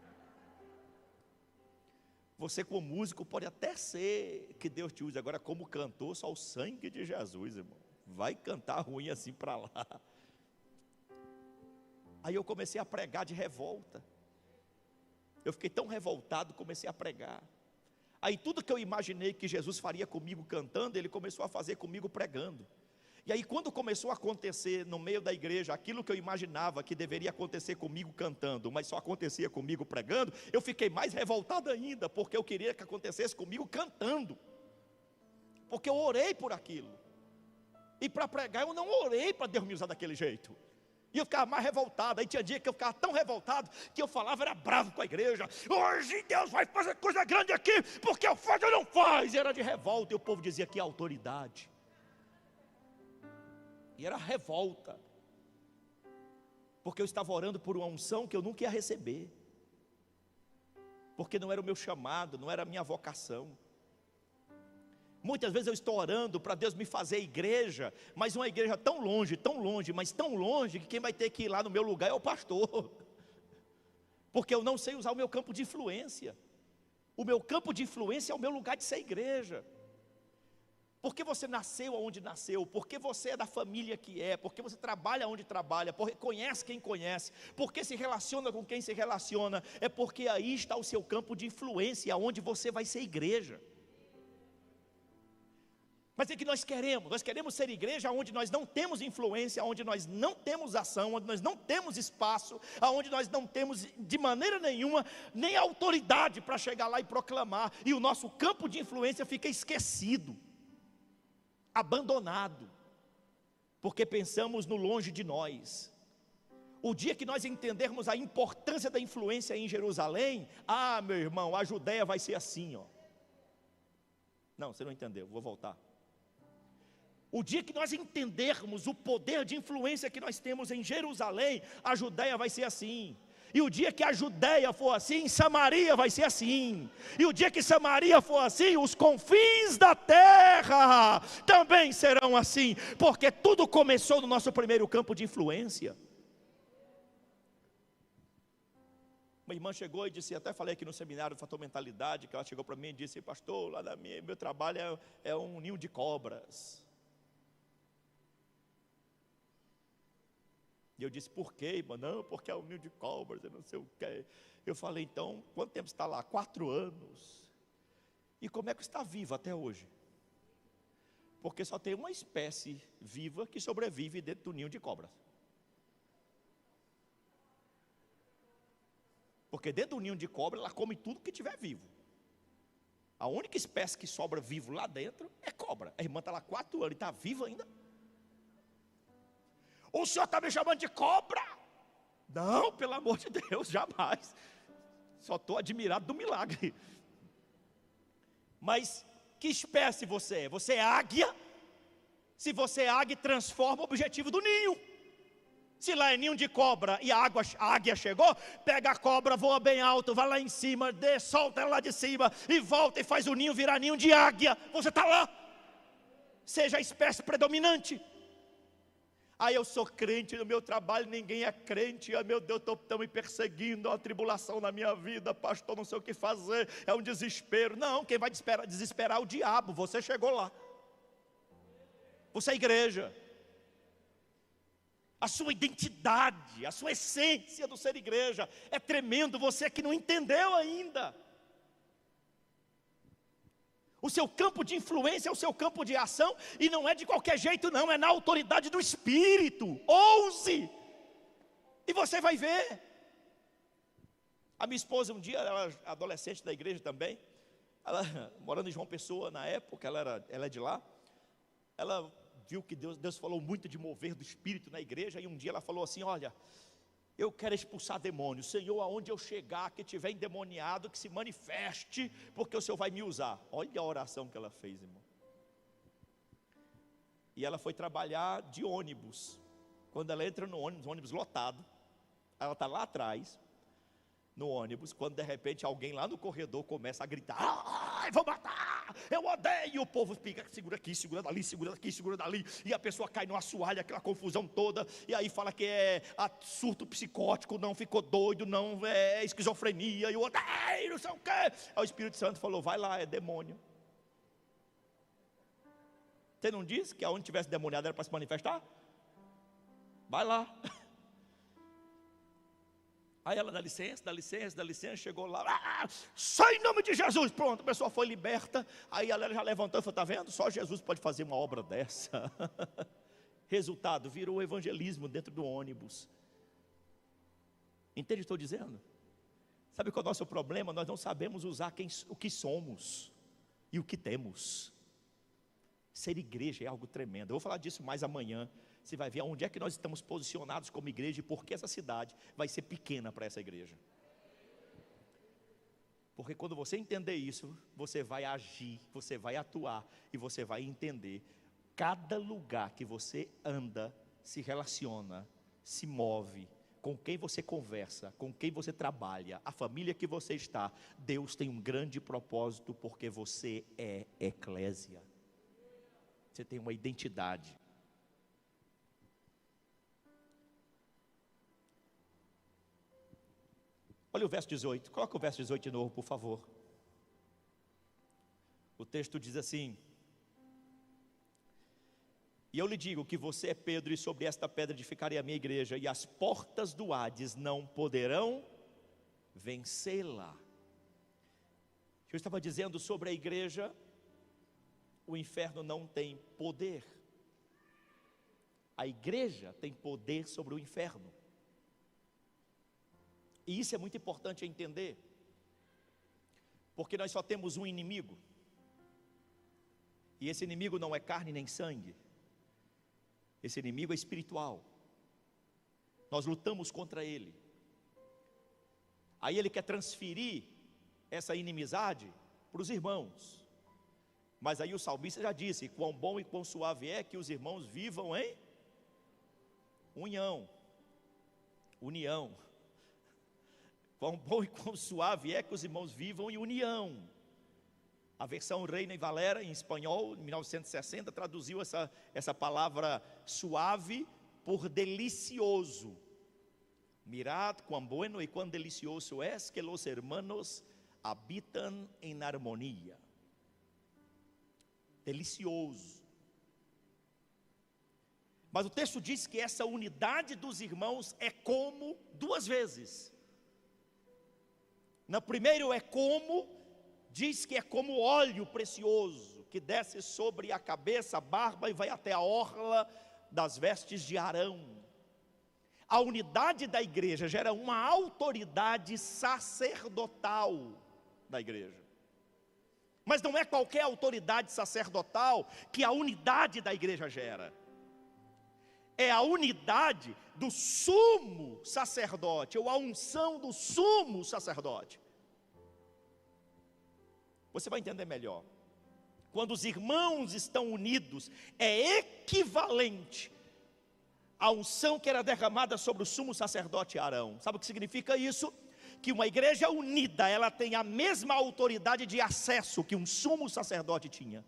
Você como músico pode até ser que Deus te use, agora como cantor, só o sangue de Jesus, irmão. Vai cantar ruim assim para lá. Aí eu comecei a pregar de revolta. Eu fiquei tão revoltado, comecei a pregar. Aí tudo que eu imaginei que Jesus faria comigo cantando, Ele começou a fazer comigo pregando. E aí quando começou a acontecer no meio da igreja, aquilo que eu imaginava que deveria acontecer comigo cantando, mas só acontecia comigo pregando, eu fiquei mais revoltado ainda, porque eu queria que acontecesse comigo cantando. Porque eu orei por aquilo. E para pregar eu não orei para Deus me usar daquele jeito. E eu ficava mais revoltado. Aí tinha dia que eu ficava tão revoltado que eu falava, era bravo com a igreja. Hoje Deus vai fazer coisa grande aqui, porque eu faço ou não faz. E era de revolta, e o povo dizia que é autoridade. E era revolta, porque eu estava orando por uma unção que eu nunca ia receber, porque não era o meu chamado, não era a minha vocação. Muitas vezes eu estou orando para Deus me fazer igreja, mas uma igreja tão longe, mas tão longe, que quem vai ter que ir lá no meu lugar é o pastor, porque eu não sei usar o meu campo de influência. O meu campo de influência é o meu lugar de ser igreja. Porque você nasceu onde nasceu, porque você é da família que é, porque você trabalha onde trabalha, porque conhece quem conhece, porque se relaciona com quem se relaciona, é porque aí está o seu campo de influência, onde você vai ser igreja. Mas é que nós queremos ser igreja onde nós não temos influência, onde nós não temos ação, onde nós não temos espaço, onde nós não temos de maneira nenhuma, nem autoridade para chegar lá e proclamar, e o nosso campo de influência fica esquecido, abandonado, porque pensamos no longe de nós. O dia que nós entendermos a importância da influência em Jerusalém, meu irmão, a Judéia vai ser assim, ó. Não, você não entendeu, vou voltar. O dia que nós entendermos o poder de influência que nós temos em Jerusalém, a Judéia vai ser assim. E o dia que a Judéia for assim, Samaria vai ser assim. E o dia que Samaria for assim, os confins da terra também serão assim. Porque tudo começou no nosso primeiro campo de influência. Uma irmã chegou e disse, até falei aqui no seminário Fator Mentalidade, que ela chegou para mim e disse, pastor, lá meu trabalho é um ninho de cobras. E eu disse, por quê, irmã? Não, porque é um ninho de cobras, eu não sei o quê. Eu falei, então, quanto tempo você está lá? 4 anos. E como é que está vivo até hoje? Porque só tem uma espécie viva que sobrevive dentro do ninho de cobras. Porque dentro do ninho de cobra, ela come tudo que tiver vivo. A única espécie que sobra vivo lá dentro é cobra. A irmã está lá 4 anos e está viva ainda. O senhor está me chamando de cobra? Não, pelo amor de Deus, jamais. Só estou admirado do milagre. Mas que espécie você é? Você é águia? Se você é águia, transforma o objetivo do ninho. Se lá é ninho de cobra e a águia chegou, pega a cobra, voa bem alto, vai lá em cima, solta ela lá de cima e volta e faz o ninho virar ninho de águia. Você está lá. Seja a espécie predominante. Eu sou crente no meu trabalho, ninguém é crente. Meu Deus, estão me perseguindo, é uma tribulação na minha vida, pastor, não sei o que fazer, é um desespero. Não, quem vai desesperar é o diabo, você chegou lá. Você é igreja. A sua identidade, a sua essência do ser igreja é tremendo, você que não entendeu ainda. O seu campo de influência é o seu campo de ação, e não é de qualquer jeito não, é na autoridade do Espírito. Ouse, e você vai ver. A minha esposa um dia, ela era adolescente da igreja também, ela morando em João Pessoa na época, ela é de lá. Ela viu que Deus falou muito de mover do Espírito na igreja, e um dia ela falou assim, olha, eu quero expulsar demônios, Senhor, aonde eu chegar, que tiver endemoniado, que se manifeste, porque o Senhor vai me usar. Olha a oração que ela fez, irmão. E ela foi trabalhar de ônibus. Quando ela entra no ônibus lotado, ela está lá atrás, no ônibus, quando de repente alguém lá no corredor começa a gritar, ai, vou matar, eu odeio, e o povo fica, segura aqui, segura dali, segura daqui, segura dali, e a pessoa cai numa assoalho, aquela confusão toda, e aí fala que é surto psicótico, não ficou doido, não é esquizofrenia, e o outro, ai, não sei o quê. Aí o Espírito Santo falou, vai lá, é demônio. Você não disse que aonde tivesse demoniado era para se manifestar? Vai lá. Aí ela dá licença, chegou lá, sai em nome de Jesus, pronto, a pessoa foi liberta. Aí ela já levantou e falou, está vendo, só Jesus pode fazer uma obra dessa. Resultado, virou evangelismo dentro do ônibus. Entende o que estou dizendo? Sabe qual é o nosso problema? Nós não sabemos usar o que somos e o que temos. Ser igreja é algo tremendo. Eu vou falar disso mais amanhã. Você vai ver onde é que nós estamos posicionados como igreja e por que essa cidade vai ser pequena para essa igreja. Porque quando você entender isso, você vai agir, você vai atuar e você vai entender. Cada lugar que você anda, se relaciona, se move, com quem você conversa, com quem você trabalha, a família que você está, Deus tem um grande propósito, porque você é eclésia. Você tem uma identidade. Olha o verso 18, coloca o verso 18 de novo, por favor. O texto diz assim: e eu lhe digo que você é Pedro, e sobre esta pedra edificarei a minha igreja, e as portas do Hades não poderão vencê-la. Eu estava dizendo sobre a igreja, o inferno não tem poder. A igreja tem poder sobre o inferno. E isso é muito importante entender, porque nós só temos um inimigo, e esse inimigo não é carne nem sangue, esse inimigo é espiritual. Nós lutamos contra ele. Aí ele quer transferir essa inimizade para os irmãos, mas aí o salmista já disse: quão bom e quão suave é que os irmãos vivam em união. Quão bom e quão suave é que os irmãos vivam em união. A versão Reina e Valera, em espanhol, em 1960, traduziu essa palavra suave por delicioso. Mirad cuán bueno y cuán delicioso es que los hermanos habitan en armonía. Delicioso. Mas o texto diz que essa unidade dos irmãos é como duas vezes. No primeiro é como, diz que é como óleo precioso, que desce sobre a cabeça, a barba e vai até a orla das vestes de Arão. A unidade da igreja gera uma autoridade sacerdotal da igreja. Mas não é qualquer autoridade sacerdotal que a unidade da igreja gera. É a unidade do sumo sacerdote, ou a unção do sumo sacerdote. Você vai entender melhor. Quando os irmãos estão unidos, é equivalente à unção que era derramada sobre o sumo sacerdote Arão. Sabe o que significa isso? Que uma igreja unida, ela tem a mesma autoridade de acesso que um sumo sacerdote tinha.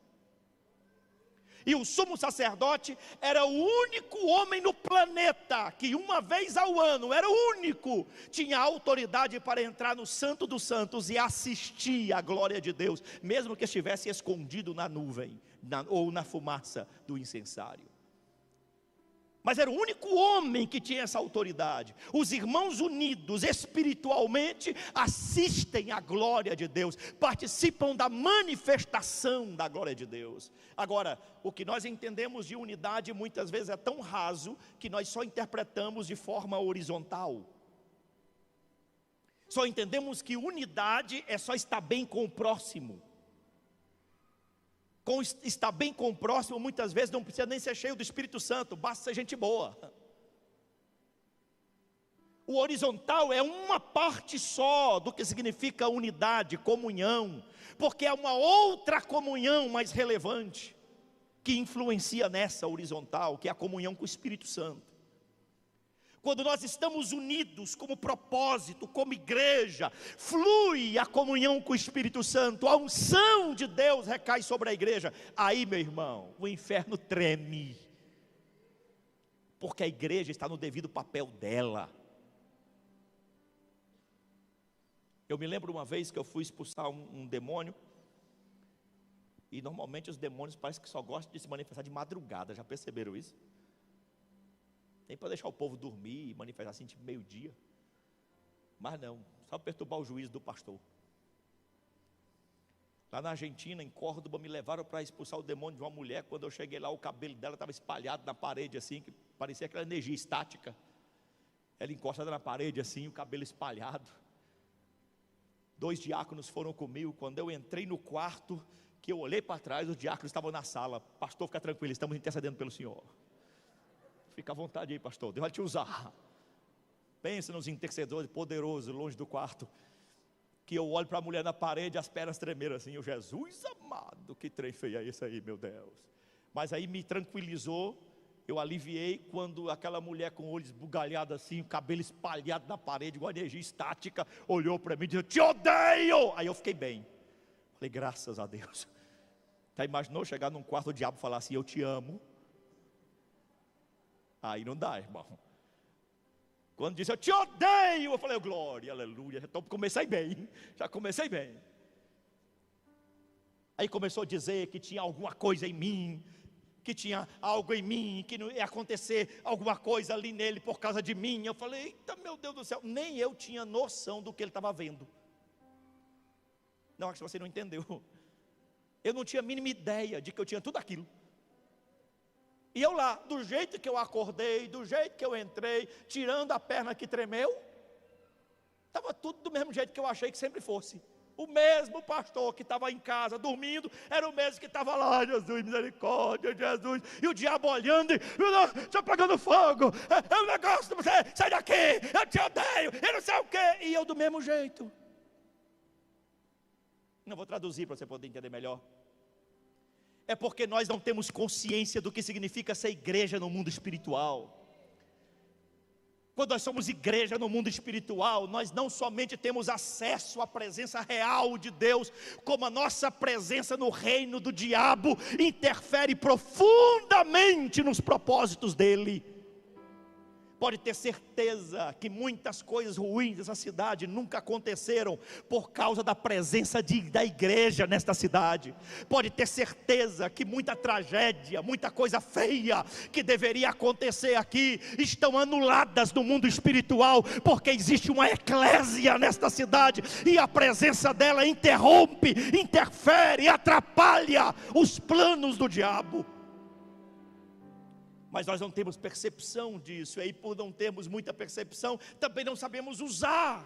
E o sumo sacerdote era o único homem no planeta que uma vez ao ano, era o único, tinha autoridade para entrar no Santo dos Santos e assistir à glória de Deus, mesmo que estivesse escondido na nuvem ou na fumaça do incensário. Mas era o único homem que tinha essa autoridade. Os irmãos unidos espiritualmente assistem à glória de Deus, participam da manifestação da glória de Deus. Agora, o que nós entendemos de unidade muitas vezes é tão raso que nós só interpretamos de forma horizontal. Só entendemos que unidade é só estar bem com o próximo. Estar bem com o próximo, muitas vezes não precisa nem ser cheio do Espírito Santo, basta ser gente boa. O horizontal é uma parte só do que significa unidade, comunhão, porque é uma outra comunhão mais relevante, que influencia nessa horizontal, que é a comunhão com o Espírito Santo. Quando nós estamos unidos como propósito, como igreja, flui a comunhão com o Espírito Santo, a unção de Deus recai sobre a igreja. Aí, meu irmão, o inferno treme, porque a igreja está no devido papel dela. Eu me lembro uma vez que eu fui expulsar um demônio, e normalmente os demônios parece que só gostam de se manifestar de madrugada, já perceberam isso? Nem para deixar o povo dormir e manifestar assim, tipo meio-dia. Mas não, só perturbar o juízo do pastor. Lá na Argentina, em Córdoba, me levaram para expulsar o demônio de uma mulher. Quando eu cheguei lá, o cabelo dela estava espalhado na parede assim, que parecia aquela energia estática. Ela encostada na parede assim, o cabelo espalhado. 2 diáconos foram comigo. Quando eu entrei no quarto, que eu olhei para trás, os diáconos estavam na sala. Pastor, fica tranquilo, estamos intercedendo pelo senhor. Fica à vontade aí, pastor, Deus vai te usar. Pensa nos intercedores poderosos, longe do quarto. Que eu olho para a mulher na parede, as pernas tremeram assim. Eu, Jesus amado, que trem feio é esse aí, meu Deus. Mas aí me tranquilizou, eu aliviei quando aquela mulher com o olho esbugalhado assim, o cabelo espalhado na parede, com energia estática, olhou para mim e disse: te odeio. Aí eu fiquei bem. Falei, graças a Deus. Já imaginou chegar num quarto, o diabo falar assim: eu te amo? Aí não dá, irmão. Quando disse: eu te odeio, eu falei: glória, aleluia. Então comecei bem, já comecei bem. Aí começou a dizer que tinha alguma coisa em mim, que tinha algo em mim, que não ia acontecer alguma coisa ali nele por causa de mim. Eu falei: eita, meu Deus do céu, nem eu tinha noção do que ele estava vendo. Não, acho que você não entendeu. Eu não tinha a mínima ideia de que eu tinha tudo aquilo. E eu lá, do jeito que eu acordei, do jeito que eu entrei, tirando a perna que tremeu, estava tudo do mesmo jeito que eu achei que sempre fosse. O mesmo pastor que estava em casa dormindo, era o mesmo que estava lá: Jesus, misericórdia, Jesus. E o diabo olhando, estou pegando fogo, é um negócio, você sai daqui, eu te odeio, eu não sei o quê. E eu do mesmo jeito. Não vou traduzir para você poder entender melhor. É porque nós não temos consciência do que significa ser igreja no mundo espiritual. Quando nós somos igreja no mundo espiritual, nós não somente temos acesso à presença real de Deus, como a nossa presença no reino do diabo interfere profundamente nos propósitos dele. Pode ter certeza que muitas coisas ruins dessa cidade nunca aconteceram por causa da presença da igreja nesta cidade. Pode ter certeza que muita tragédia, muita coisa feia que deveria acontecer aqui, estão anuladas no mundo espiritual, porque existe uma eclésia nesta cidade, e a presença dela interrompe, interfere, atrapalha os planos do diabo. Mas nós não temos percepção disso, e aí por não termos muita percepção, também não sabemos usar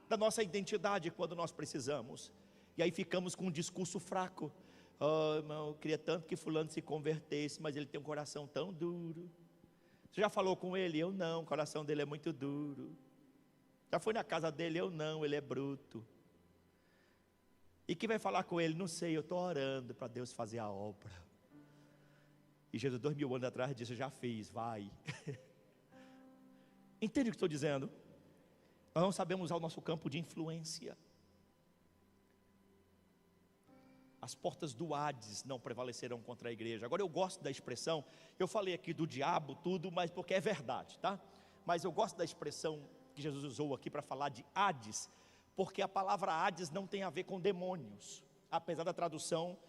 da nossa identidade quando nós precisamos. E aí ficamos com um discurso fraco. Oh, irmão, eu queria tanto que fulano se convertesse, mas ele tem um coração tão duro. Você já falou com ele? Eu não, o coração dele é muito duro. Já foi na casa dele? Eu não, ele é bruto. E quem vai falar com ele? Não sei, eu estou orando para Deus fazer a obra. E Jesus 2000 anos atrás disse: eu já fiz, vai. Entende o que estou dizendo? Nós não sabemos usar o nosso campo de influência. As portas do Hades não prevaleceram contra a igreja. Agora eu gosto da expressão, eu falei aqui do diabo tudo, mas porque é verdade, tá? Mas eu gosto da expressão que Jesus usou aqui para falar de Hades, porque a palavra Hades não tem a ver com demônios, apesar da tradução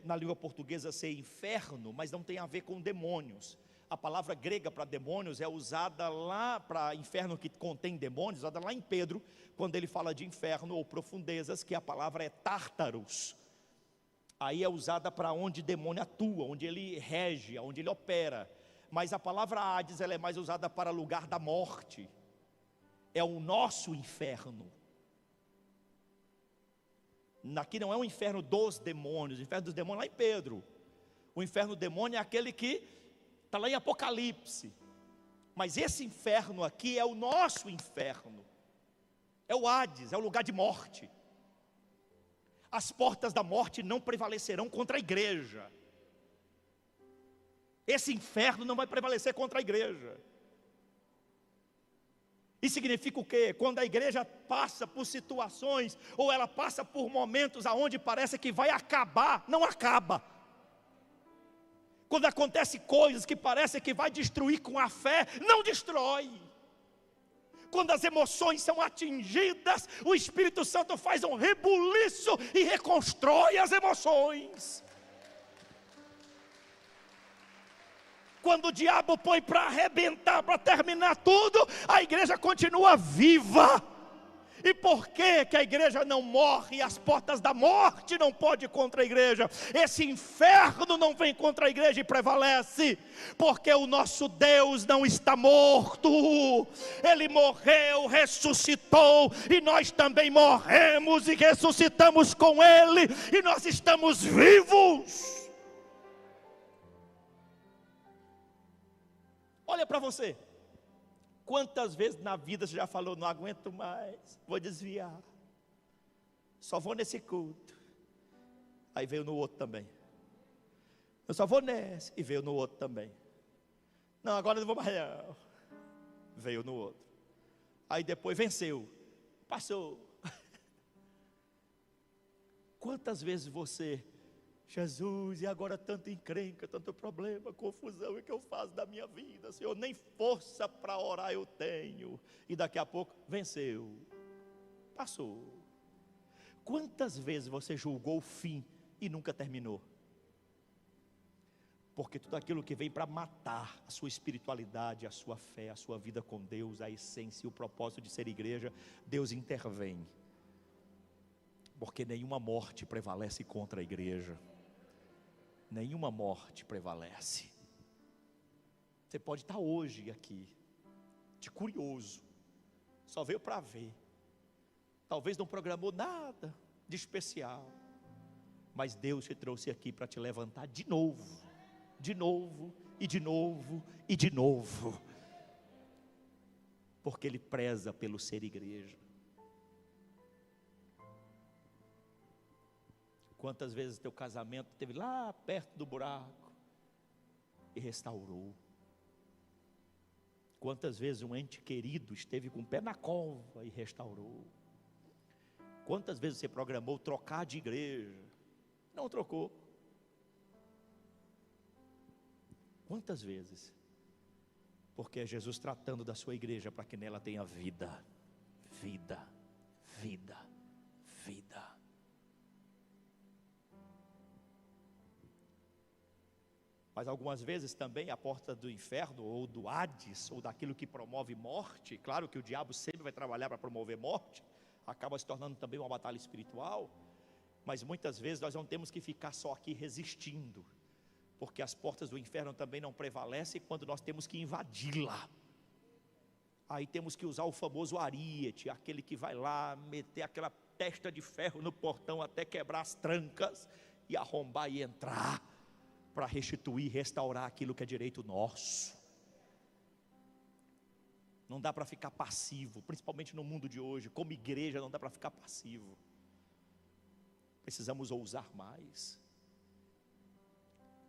na língua portuguesa ser inferno, mas não tem a ver com demônios. A palavra grega para demônios é usada lá, para inferno que contém demônios, usada lá em Pedro, quando ele fala de inferno ou profundezas, que a palavra é tártaros. Aí é usada para onde demônio atua, onde ele rege, onde ele opera. Mas a palavra Hades, ela é mais usada para lugar da morte. É o nosso inferno. Aqui não é o inferno dos demônios, o inferno dos demônios é lá em Pedro. O inferno do demônio é aquele que está lá em Apocalipse. Mas esse inferno aqui é o nosso inferno. É o Hades, é o lugar de morte. As portas da morte não prevalecerão contra a igreja. Esse inferno não vai prevalecer contra a igreja. Isso significa o quê? Quando a igreja passa por situações, ou ela passa por momentos aonde parece que vai acabar, não acaba. Quando acontece coisas que parece que vai destruir com a fé, não destrói. Quando as emoções são atingidas, o Espírito Santo faz um rebuliço e reconstrói as emoções. Quando o diabo põe para arrebentar, para terminar tudo, a igreja continua viva. E por que que a igreja não morre? As portas da morte não podem contra a igreja. Esse inferno não vem contra a igreja e prevalece. Porque o nosso Deus não está morto. Ele morreu, ressuscitou. E nós também morremos e ressuscitamos com Ele. E nós estamos vivos. Olha para você. Quantas vezes na vida você já falou: não aguento mais, vou desviar, só vou nesse culto. Aí veio no outro também. Eu só vou nesse, e veio no outro também. Não, agora não vou mais não. Veio no outro. Aí depois venceu, passou. Quantas vezes você: Jesus, e agora tanta encrenca, tanto problema, confusão, e que eu faço da minha vida, Senhor, nem força para orar eu tenho, e daqui a pouco venceu, passou. Quantas vezes você julgou o fim e nunca terminou? Porque tudo aquilo que vem para matar a sua espiritualidade, a sua fé, a sua vida com Deus, a essência e o propósito de ser igreja, Deus intervém. Porque nenhuma morte prevalece contra a igreja. Nenhuma morte prevalece. Você pode estar hoje aqui, de curioso, só veio para ver. Talvez não programou nada de especial, mas Deus te trouxe aqui para te levantar de novo, de novo, e de novo, e de novo. Porque Ele preza pelo ser igreja. Quantas vezes teu casamento esteve lá perto do buraco e restaurou? Quantas vezes um ente querido esteve com o pé na cova e restaurou? Quantas vezes você programou trocar de igreja, não trocou? Quantas vezes? Porque é Jesus tratando da sua igreja para que nela tenha vida, vida, vida, vida. Mas algumas vezes também a porta do inferno, ou do Hades, ou daquilo que promove morte, claro que o diabo sempre vai trabalhar para promover morte, acaba se tornando também uma batalha espiritual, mas muitas vezes nós não temos que ficar só aqui resistindo, porque as portas do inferno também não prevalecem quando nós temos que invadi-la. Aí temos que usar o famoso ariete, aquele que vai lá, meter aquela testa de ferro no portão até quebrar as trancas, e arrombar e entrar, para restituir, restaurar aquilo que é direito nosso. Não dá para ficar passivo, principalmente no mundo de hoje, como igreja não dá para ficar passivo. Precisamos ousar mais.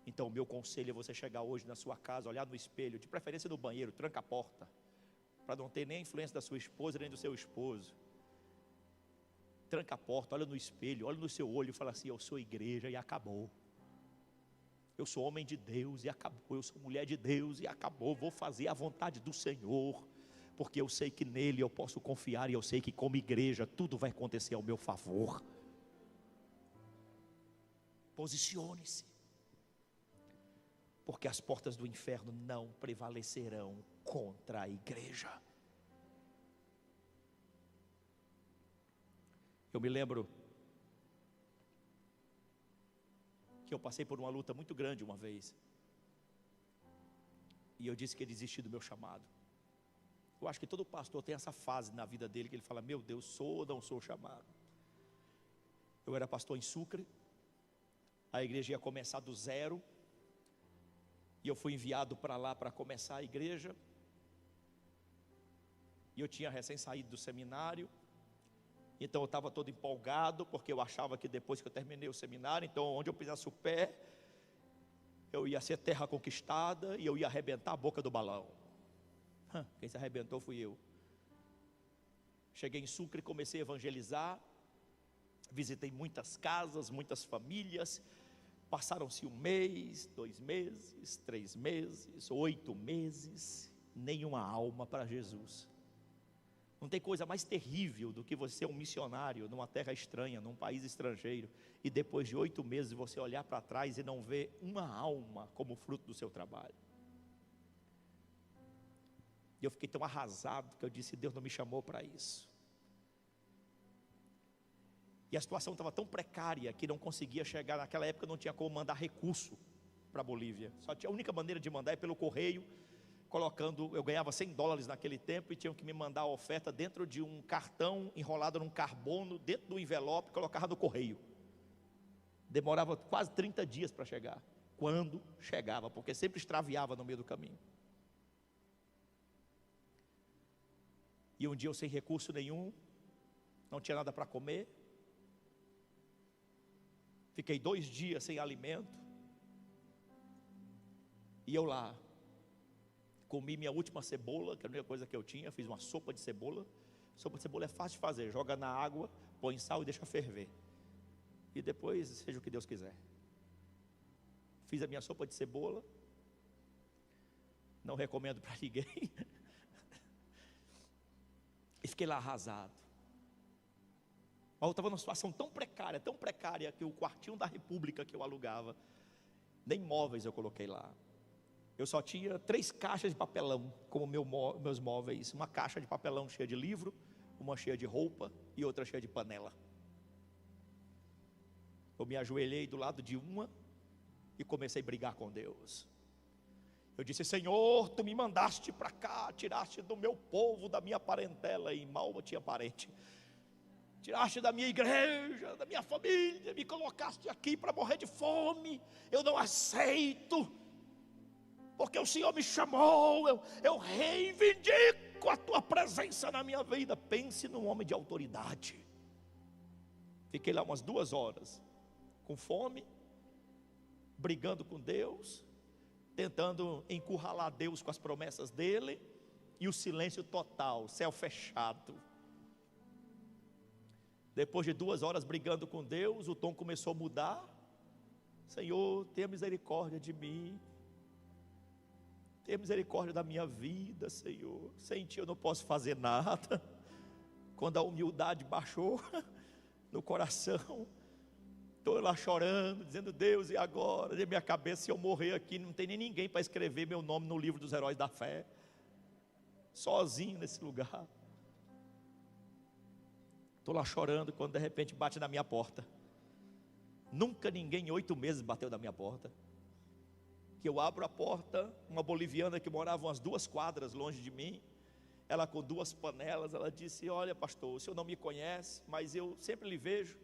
Então o meu conselho é você chegar hoje na sua casa, olhar no espelho, de preferência no banheiro, tranca a porta, para não ter nem a influência da sua esposa, nem do seu esposo. Tranca a porta, olha no espelho, olha no seu olho e fala assim: eu sou igreja e acabou. Eu sou homem de Deus e acabou, eu sou mulher de Deus e acabou, vou fazer a vontade do Senhor, porque eu sei que nele eu posso confiar, e eu sei que como igreja tudo vai acontecer ao meu favor. Posicione-se, porque as portas do inferno não prevalecerão contra a igreja. Eu me lembro que eu passei por uma luta muito grande uma vez, e eu disse que ia desistir do meu chamado. Eu acho que todo pastor tem essa fase na vida dele, que ele fala: meu Deus, sou ou não sou chamado? Eu era pastor em Sucre, a igreja ia começar do zero, e eu fui enviado para lá para começar a igreja, e eu tinha recém saído do seminário, então eu estava todo empolgado, porque eu achava que depois que eu terminei o seminário, então onde eu pisasse o pé, eu ia ser terra conquistada, e eu ia arrebentar a boca do balão. Quem se arrebentou fui eu. Cheguei em Sucre, comecei a evangelizar, visitei muitas casas, muitas famílias. Passaram-se 1 mês, 2 meses, 3 meses, 8 meses, nenhuma alma para Jesus. Não tem coisa mais terrível do que você ser um missionário numa terra estranha, num país estrangeiro, e depois de 8 meses você olhar para trás e não ver uma alma como fruto do seu trabalho. E eu fiquei tão arrasado que eu disse: Deus não me chamou para isso. E a situação estava tão precária que não conseguia chegar. Naquela época não tinha como mandar recurso para a Bolívia. A única maneira de mandar é pelo correio, eu ganhava $100 naquele tempo e tinham que me mandar a oferta dentro de um cartão enrolado num carbono, dentro do envelope, colocava no correio. Demorava quase 30 dias para chegar, quando chegava, porque sempre extraviava no meio do caminho. E um dia eu sem recurso nenhum, não tinha nada para comer, fiquei 2 dias sem alimento, e eu lá, comi minha última cebola, que era a única coisa que eu tinha, fiz uma sopa de cebola. Sopa de cebola é fácil de fazer, joga na água, põe sal e deixa ferver. E depois, seja o que Deus quiser. Fiz a minha sopa de cebola, não recomendo para ninguém. E fiquei lá arrasado. Eu estava numa situação tão precária, que o quartinho da República que eu alugava, nem móveis eu coloquei lá. Eu só tinha 3 caixas de papelão como meus móveis. Uma caixa de papelão cheia de livro, uma cheia de roupa e outra cheia de panela. Eu me ajoelhei do lado de uma e comecei a brigar com Deus. Eu disse: Senhor, Tu me mandaste para cá, tiraste do meu povo, da minha parentela, e mal tinha parente. Tiraste da minha igreja, da minha família, me colocaste aqui para morrer de fome. Eu não aceito, porque o Senhor me chamou. Eu reivindico a Tua presença na minha vida. Pense num homem de autoridade. Fiquei lá umas 2 horas, com fome, brigando com Deus, tentando encurralar Deus com as promessas dele, e o silêncio total, céu fechado. Depois de 2 horas brigando com Deus, o tom começou a mudar. Senhor, tenha misericórdia de mim, tenha misericórdia da minha vida, Senhor. Sem Ti eu não posso fazer nada. Quando a humildade baixou no coração, estou lá chorando, dizendo: Deus, e agora? De minha cabeça, se eu morrer aqui, não tem nem ninguém para escrever meu nome no livro dos heróis da fé, sozinho nesse lugar. Estou lá chorando, quando de repente bate na minha porta. Nunca ninguém em 8 meses bateu na minha porta. Que eu abro a porta, uma boliviana que morava umas 2 quadras longe de mim, ela com 2 panelas, ela disse: olha, pastor, o senhor não me conhece, mas eu sempre lhe vejo.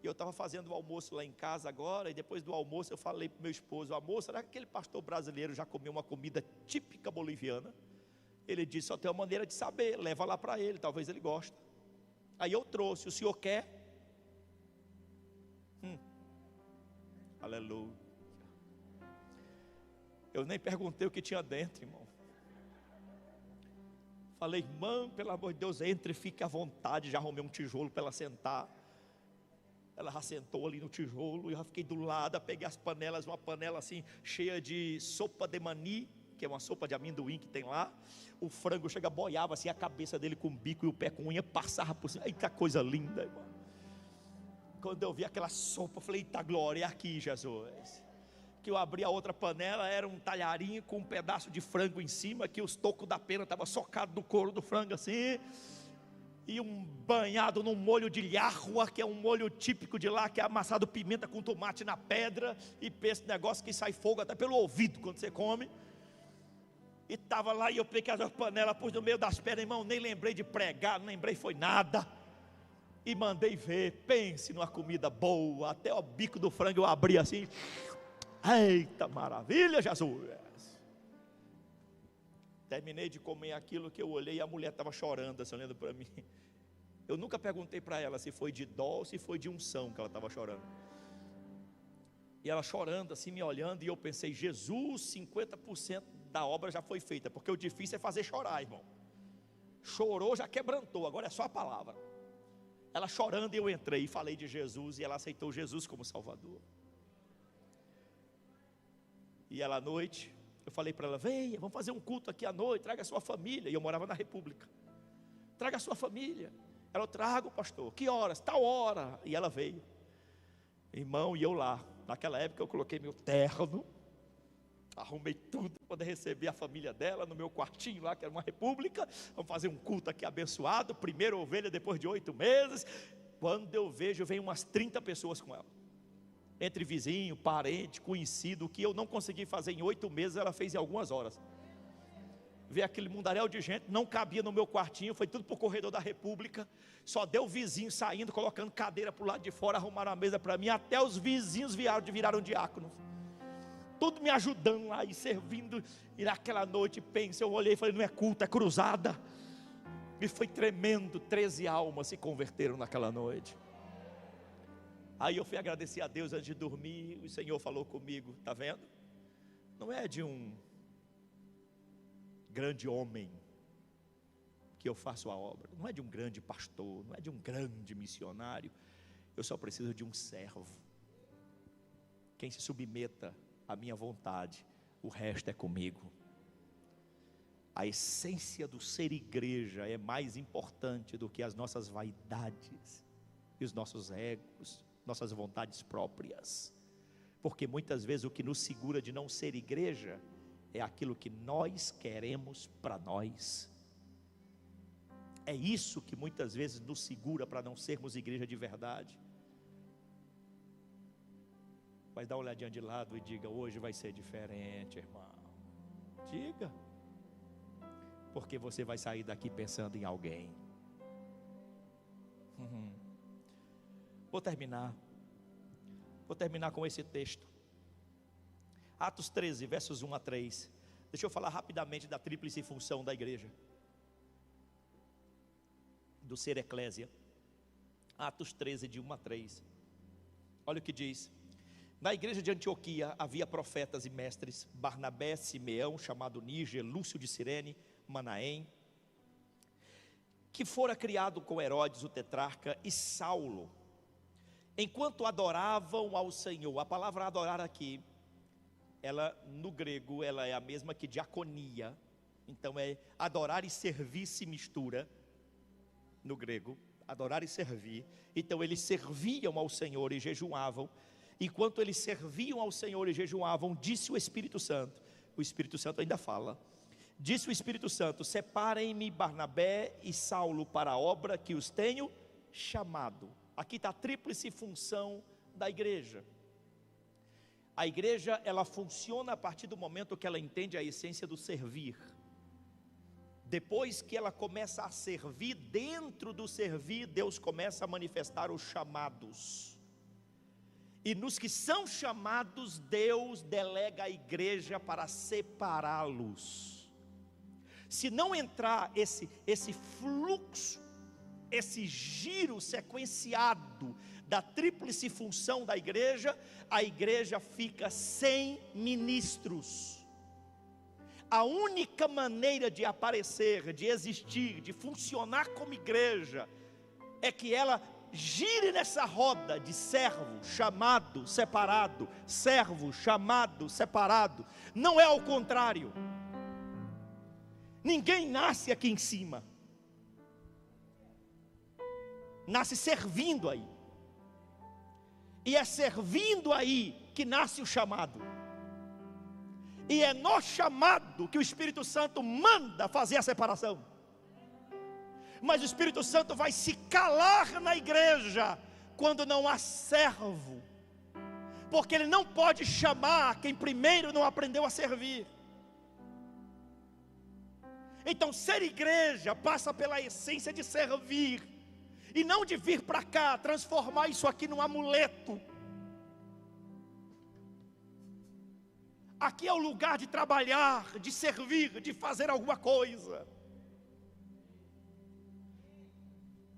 E eu estava fazendo o almoço lá em casa agora, e depois do almoço eu falei para o meu esposo: amor, será que aquele pastor brasileiro já comeu uma comida típica boliviana? Ele disse: só tem uma maneira de saber, leva lá para ele, talvez ele goste. Aí eu trouxe: o senhor quer? Aleluia. Eu nem perguntei o que tinha dentro, irmão. Falei: irmã, pelo amor de Deus, entre e fique à vontade. Já arrumei um tijolo para ela sentar. Ela já sentou ali no tijolo, e eu já fiquei do lado, peguei as panelas, uma panela assim, cheia de sopa de mani, que é uma sopa de amendoim que tem lá. O frango chega, boiava assim, a cabeça dele com o bico e o pé com unha, passava por cima. Eita coisa linda, irmão. Quando eu vi aquela sopa, eu falei: eita glória, é aqui, Jesus. Que eu abri a outra panela, era um talharinho com um pedaço de frango em cima, que os tocos da pena estavam socados no couro do frango assim, e um banhado num molho de lhárrua, que é um molho típico de lá, que é amassado pimenta com tomate na pedra, e esse negócio que sai fogo até pelo ouvido quando você come. E estava lá, e eu peguei as panelas, pus no meio das pernas, irmão, nem lembrei de pregar, não lembrei foi nada, e mandei ver. Pense numa comida boa, até o bico do frango eu abri assim. Eita maravilha, Jesus. Terminei de comer aquilo, que eu olhei e a mulher estava chorando, assim, olhando para mim. Eu nunca perguntei para ela se foi de dó ou se foi de unção que ela estava chorando. E ela chorando assim, me olhando, e eu pensei: Jesus, 50% da obra já foi feita, porque o difícil é fazer chorar, irmão. Chorou, já quebrantou, agora é só a palavra. Ela chorando, eu entrei e falei de Jesus, e ela aceitou Jesus como Salvador. E ela à noite, eu falei para ela: venha, vamos fazer um culto aqui à noite, traga a sua família. E eu morava na República. Traga a sua família. Ela: eu trago, pastor. Que horas? Tal hora. E ela veio, irmão, e eu lá. Naquela época eu coloquei meu terno, arrumei tudo para poder receber a família dela no meu quartinho lá, que era uma República. Vamos fazer um culto aqui abençoado, primeira ovelha depois de 8 meses. Quando eu vejo, vem umas 30 pessoas com ela, entre vizinho, parente, conhecido. O que eu não consegui fazer em 8 meses, ela fez em algumas horas. Ver aquele mundaréu de gente, não cabia no meu quartinho, foi tudo para o corredor da República. Só deu vizinho saindo, colocando cadeira para o lado de fora, arrumaram a mesa para mim. Até os vizinhos viraram diáconos, tudo me ajudando lá e servindo. E naquela noite, eu olhei e falei, não é culto, é cruzada. E foi tremendo, 13 almas se converteram naquela noite. Aí eu fui agradecer a Deus antes de dormir. O Senhor falou comigo, está vendo? Não é de um grande homem que eu faço a obra, não é de um grande pastor, não é de um grande missionário. Eu só preciso de um servo, quem se submeta à minha vontade, o resto é comigo. A essência do ser igreja é mais importante do que as nossas vaidades e os nossos egos, nossas vontades próprias, porque muitas vezes o que nos segura de não ser igreja é aquilo que nós queremos para nós. É isso que muitas vezes nos segura para não sermos igreja de verdade. Mas dá uma olhadinha de lado e diga, hoje vai ser diferente, irmão. Diga, porque você vai sair daqui pensando em alguém. Vou terminar com esse texto, Atos 13, versos 1 a 3. Deixa eu falar rapidamente da tríplice função da igreja, do ser eclésia. Atos 13, de 1 a 3. Olha o que diz. Na igreja de Antioquia havia profetas e mestres: Barnabé, Simeão, chamado Níger, Lúcio de Cirene, Manaém, que fora criado com Herodes o tetrarca, e Saulo. Enquanto adoravam ao Senhor. A palavra adorar aqui, ela no grego, ela é a mesma que diaconia. Então é adorar e servir, se mistura no grego, adorar e servir. Então eles serviam ao Senhor e jejuavam. Enquanto eles serviam ao Senhor e jejuavam, disse o Espírito Santo. O Espírito Santo ainda fala. Disse o Espírito Santo: separem-me Barnabé e Saulo para a obra que os tenho chamado. Aqui está a tríplice função da igreja. A igreja, ela funciona a partir do momento que ela entende a essência do servir. Depois que ela começa a servir, dentro do servir, Deus começa a manifestar os chamados. E nos que são chamados, Deus delega a igreja para separá-los. Se não entrar esse fluxo, esse giro sequenciado da tríplice função da igreja, a igreja fica sem ministros. A única maneira de aparecer, de existir, de funcionar como igreja, é que ela gire nessa roda de servo, chamado, separado, servo, chamado, separado. Não é ao contrário. Ninguém nasce aqui em cima, nasce servindo aí, e é servindo aí que nasce o chamado, e é no chamado que o Espírito Santo manda fazer a separação. Mas o Espírito Santo vai se calar na igreja quando não há servo, porque ele não pode chamar quem primeiro não aprendeu a servir. Então ser igreja passa pela essência de servir, e não de vir para cá, transformar isso aqui num amuleto. Aqui é o lugar de trabalhar, de servir, de fazer alguma coisa.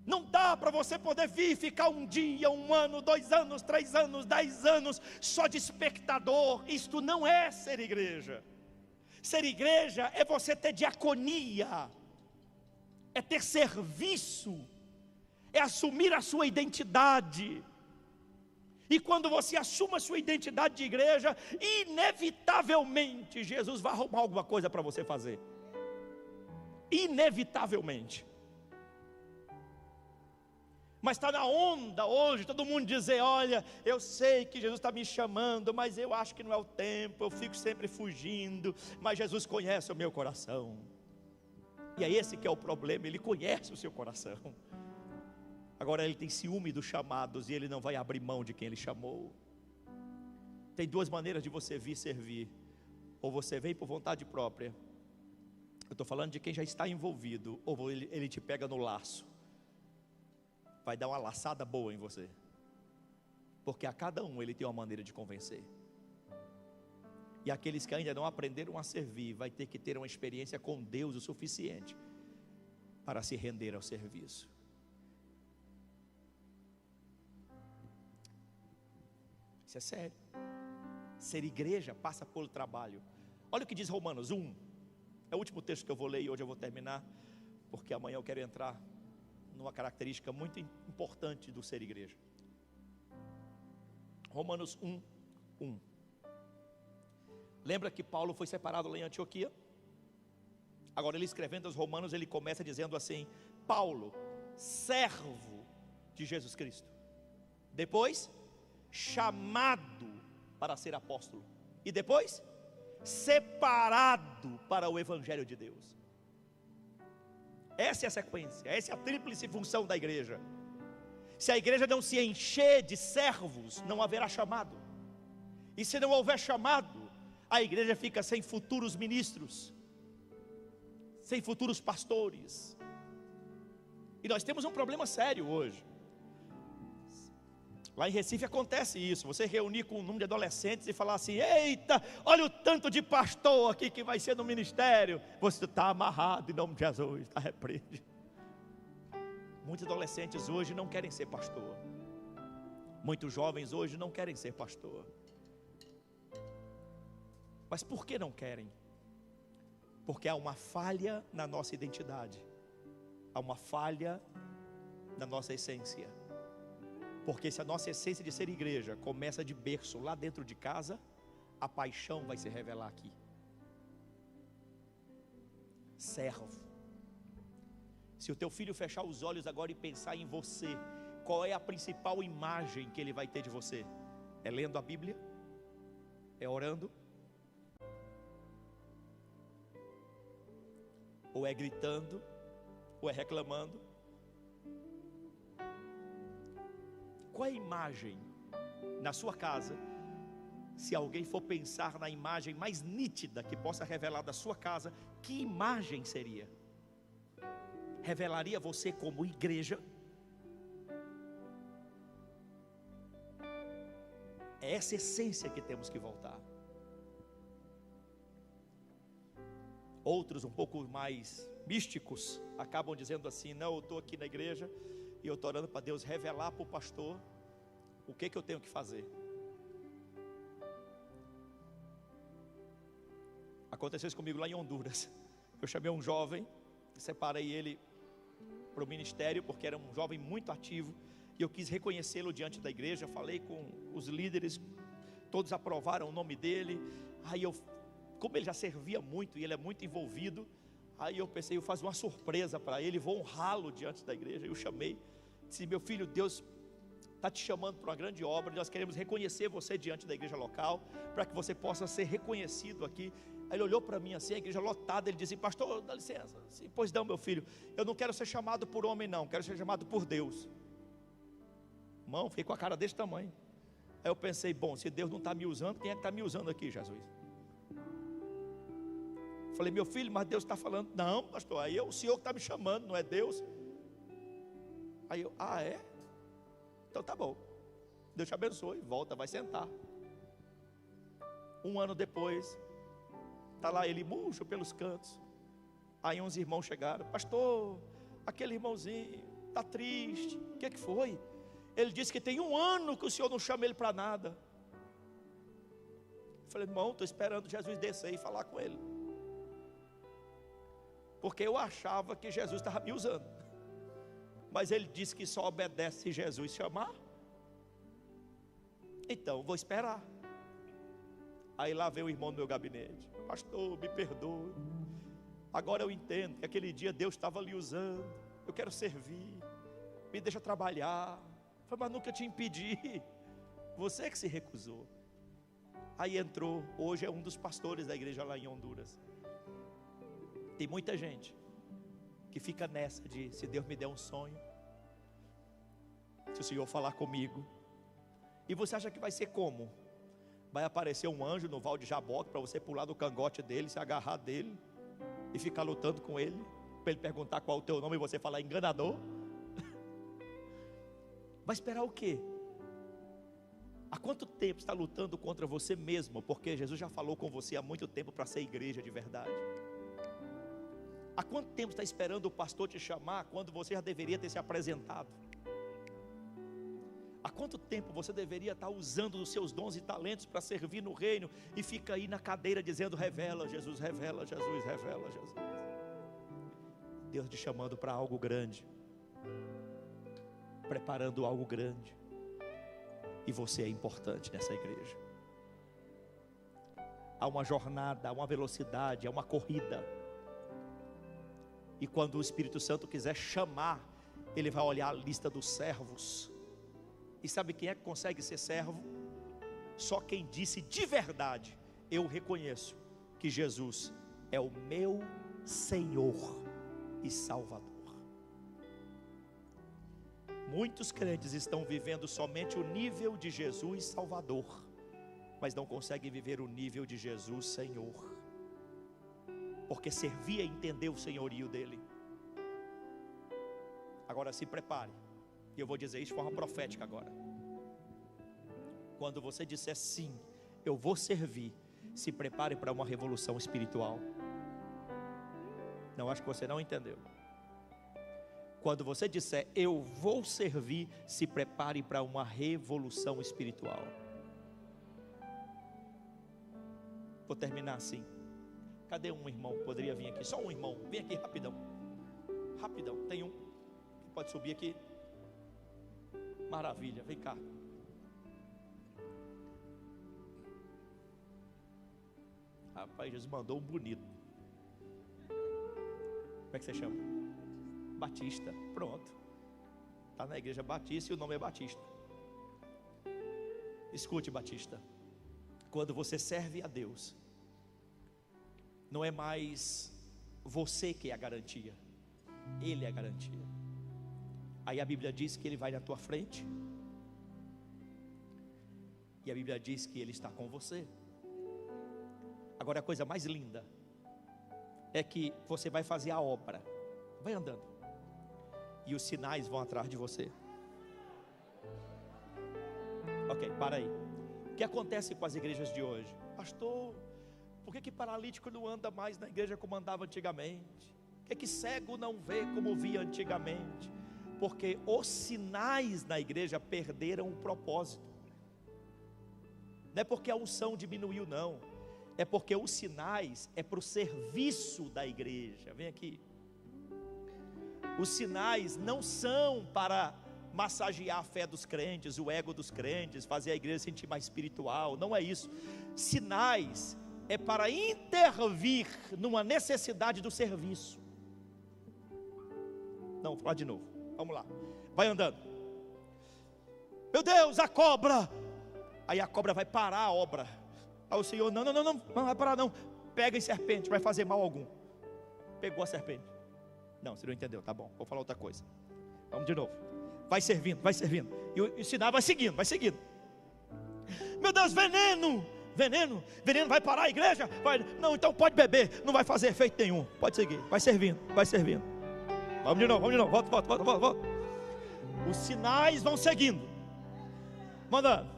Não dá para você poder vir, ficar um dia, 1 ano, 2 anos, 3 anos, 10 anos, só de espectador. Isto não é ser igreja. Ser igreja é você ter diaconia, é ter serviço, é assumir a sua identidade. E quando você assume a sua identidade de igreja, inevitavelmente Jesus vai arrumar alguma coisa para você fazer. Inevitavelmente. Mas está na onda hoje, todo mundo dizer: olha, eu sei que Jesus está me chamando, mas eu acho que não é o tempo, eu fico sempre fugindo, mas Jesus conhece o meu coração. E é esse que é o problema, Ele conhece o seu coração. Agora ele tem ciúme dos chamados e ele não vai abrir mão de quem ele chamou. Tem duas maneiras de você vir servir: ou você vem por vontade própria, eu estou falando de quem já está envolvido, ou ele te pega no laço, vai dar uma laçada boa em você, porque a cada um ele tem uma maneira de convencer. E aqueles que ainda não aprenderam a servir, vai ter que ter uma experiência com Deus o suficiente para se render ao serviço. Isso é sério. Ser igreja passa pelo trabalho. Olha o que diz Romanos 1. É o último texto que eu vou ler e hoje eu vou terminar, porque amanhã eu quero entrar numa característica muito importante do ser igreja. Romanos 1:1. Lembra que Paulo foi separado lá em Antioquia? Agora ele escrevendo aos Romanos, ele começa dizendo assim: Paulo, servo de Jesus Cristo, depois chamado para ser apóstolo, e depois separado para o Evangelho de Deus. Essa é a sequência, essa é a tríplice função da igreja. Se a igreja não se encher de servos, não haverá chamado. E se não houver chamado, a igreja fica sem futuros ministros, sem futuros pastores. E nós temos um problema sério hoje. Lá em Recife acontece isso, você reunir com um número de adolescentes e falar assim: eita, olha o tanto de pastor aqui que vai ser no ministério. Você está amarrado em nome de Jesus, está repreendido. Muitos adolescentes hoje não querem ser pastor. Muitos jovens hoje não querem ser pastor. Mas por que não querem? Porque há uma falha na nossa identidade, há uma falha na nossa essência. Porque se a nossa essência de ser igreja começa de berço lá dentro de casa, a paixão vai se revelar aqui. Servo. Se o teu filho fechar os olhos agora e pensar em você, qual é a principal imagem que ele vai ter de você? É lendo a Bíblia? É orando? Ou é gritando? Ou é reclamando? Qual é a imagem na sua casa? Se alguém for pensar na imagem mais nítida que possa revelar da sua casa, que imagem seria? Revelaria você como igreja? É essa essência que temos que voltar. Outros um pouco mais místicos acabam dizendo assim: não, eu estou aqui na igreja e eu estou orando para Deus revelar para o pastor o que eu tenho que fazer. Aconteceu isso comigo lá em Honduras. Eu chamei um jovem, separei ele para o ministério, porque era um jovem muito ativo, e eu quis reconhecê-lo diante da igreja. Falei com os líderes, todos aprovaram o nome dele. Aí como ele já servia muito e ele é muito envolvido, aí eu pensei, eu faço uma surpresa para ele, vou honrá-lo diante da igreja. Eu chamei, disse: meu filho, Deus está te chamando para uma grande obra, nós queremos reconhecer você diante da igreja local, para que você possa ser reconhecido aqui. Aí ele olhou para mim assim, a igreja lotada, ele disse: pastor, dá licença. Disse: pois não, meu filho, eu não quero ser chamado por homem não, quero ser chamado por Deus. Irmão, fiquei com a cara desse tamanho. Aí eu pensei: bom, se Deus não está me usando, quem é que está me usando aqui, Jesus? Falei: meu filho, mas Deus está falando. Não, pastor, aí é o Senhor que está me chamando, não é Deus. Aí eu: ah, é? Então tá bom, Deus te abençoe, volta, vai sentar. Um ano depois, está lá ele murcho pelos cantos. Aí uns irmãos chegaram: pastor, aquele irmãozinho está triste. O que foi? Ele disse que tem 1 ano que o senhor não chama ele para nada. Eu falei: irmão, estou esperando Jesus descer e falar com ele, porque eu achava que Jesus estava me usando, mas ele disse que só obedece se Jesus chamar. Então vou esperar. Aí lá veio o irmão do meu gabinete: pastor, me perdoe, agora eu entendo que aquele dia Deus estava lhe usando, eu quero servir, me deixa trabalhar. Eu falei: mas nunca te impedi, você que se recusou. Aí entrou, hoje é um dos pastores da igreja lá em Honduras. Tem muita gente que fica nessa de: se Deus me der um sonho, Se o Senhor falar comigo. E você acha que vai ser como? Vai aparecer um anjo no Val de Jaboque para você pular do cangote dele, se agarrar dele e ficar lutando com ele, para ele perguntar qual é o teu nome e você falar enganador? Vai esperar o quê? Há quanto tempo está lutando contra você mesmo? Porque Jesus já falou com você há muito tempo para ser igreja de verdade. Há quanto tempo está esperando o pastor te chamar quando você já deveria ter se apresentado? Há quanto tempo você deveria estar usando os seus dons e talentos para servir no reino e fica aí na cadeira dizendo revela Jesus, revela Jesus, revela Jesus. Deus te chamando para algo grande, preparando algo grande, e você é importante nessa igreja. Há uma jornada, há uma velocidade, há uma corrida, e quando o Espírito Santo quiser chamar, Ele vai olhar a lista dos servos. E sabe quem é que consegue ser servo? Só quem disse de verdade: eu reconheço que Jesus é o meu Senhor e Salvador. Muitos crentes estão vivendo somente o nível de Jesus Salvador, mas não conseguem viver o nível de Jesus Senhor, porque servir é entender o senhorio dele. Agora se prepare. E eu vou dizer isso de forma profética agora. Quando você disser sim, eu vou servir, se prepare para uma revolução espiritual. Não, acho que você não entendeu. Quando você disser eu vou servir, se prepare para uma revolução espiritual. Vou terminar assim. Cadê um irmão? Poderia vir aqui, só um irmão. Vem aqui rapidão. Rapidão, tem um. Pode subir aqui. Maravilha, vem cá. Rapaz, Jesus mandou um bonito. Como é que você chama? Batista, pronto. Está na igreja Batista e o nome é Batista. Escute, Batista. Quando você serve a Deus, não é mais você que é a garantia, Ele é a garantia. Aí a Bíblia diz que Ele vai na tua frente, e a Bíblia diz que Ele está com você. Agora a coisa mais linda é que você vai fazer a obra, vai andando, e os sinais vão atrás de você. Ok, para aí. O que acontece com as igrejas de hoje? Pastor, por que paralítico não anda mais na igreja como andava antigamente? Por que cego não vê como via antigamente? Porque os sinais na igreja perderam o propósito. Não é porque a unção diminuiu, não. É porque os sinais é para o serviço da igreja. Vem aqui. Os sinais não são para massagear a fé dos crentes, o ego dos crentes, fazer a igreja se sentir mais espiritual. Não é isso. Sinais é para intervir numa necessidade do serviço. Não, vou falar de novo. Vamos lá, vai andando. Meu Deus, a cobra. Aí a cobra vai parar a obra. Aí o Senhor, não vai parar não. Pega em serpente, vai fazer mal algum. Pegou a serpente. Não, você não entendeu, tá bom, vou falar outra coisa. Vamos de novo. Vai servindo. E o sinal vai seguindo. Meu Deus, veneno vai parar a igreja? Vai. Não, então pode beber, não vai fazer efeito nenhum. Pode seguir, vai servindo. Vamos de novo, volta. Os sinais vão seguindo. Mandando.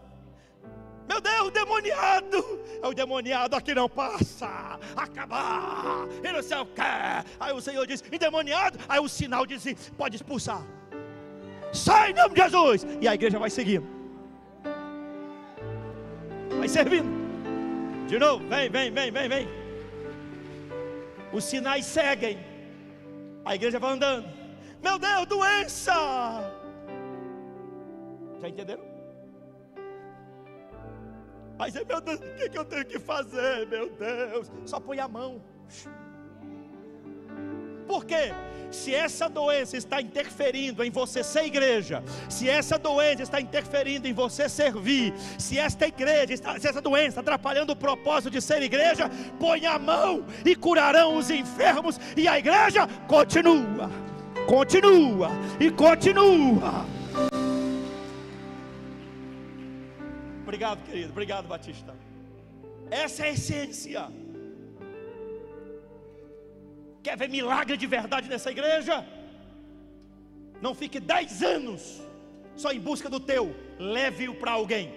Meu Deus, o demoniado. É o demoniado aqui não passa. Acabar. E não sei o que. Aí o Senhor diz, endemoniado. Aí o sinal diz, pode expulsar. Sai em nome de Jesus. E a igreja vai seguindo. Vai servindo. De novo, vem. Os sinais seguem. A igreja vai andando. Meu Deus, doença. Já entenderam? Aí você, meu Deus, o que eu tenho que fazer, meu Deus? Só põe a mão. Por quê? Se essa doença está interferindo em você ser igreja, se essa doença está interferindo em você servir, se essa doença está atrapalhando o propósito de ser igreja, põe a mão e curarão os enfermos, e a igreja continua. Obrigado, querido. Obrigado, Batista. Essa é a essência. Quer ver milagre de verdade nessa igreja? Não fique 10 anos só em busca do teu. Leve-o para alguém.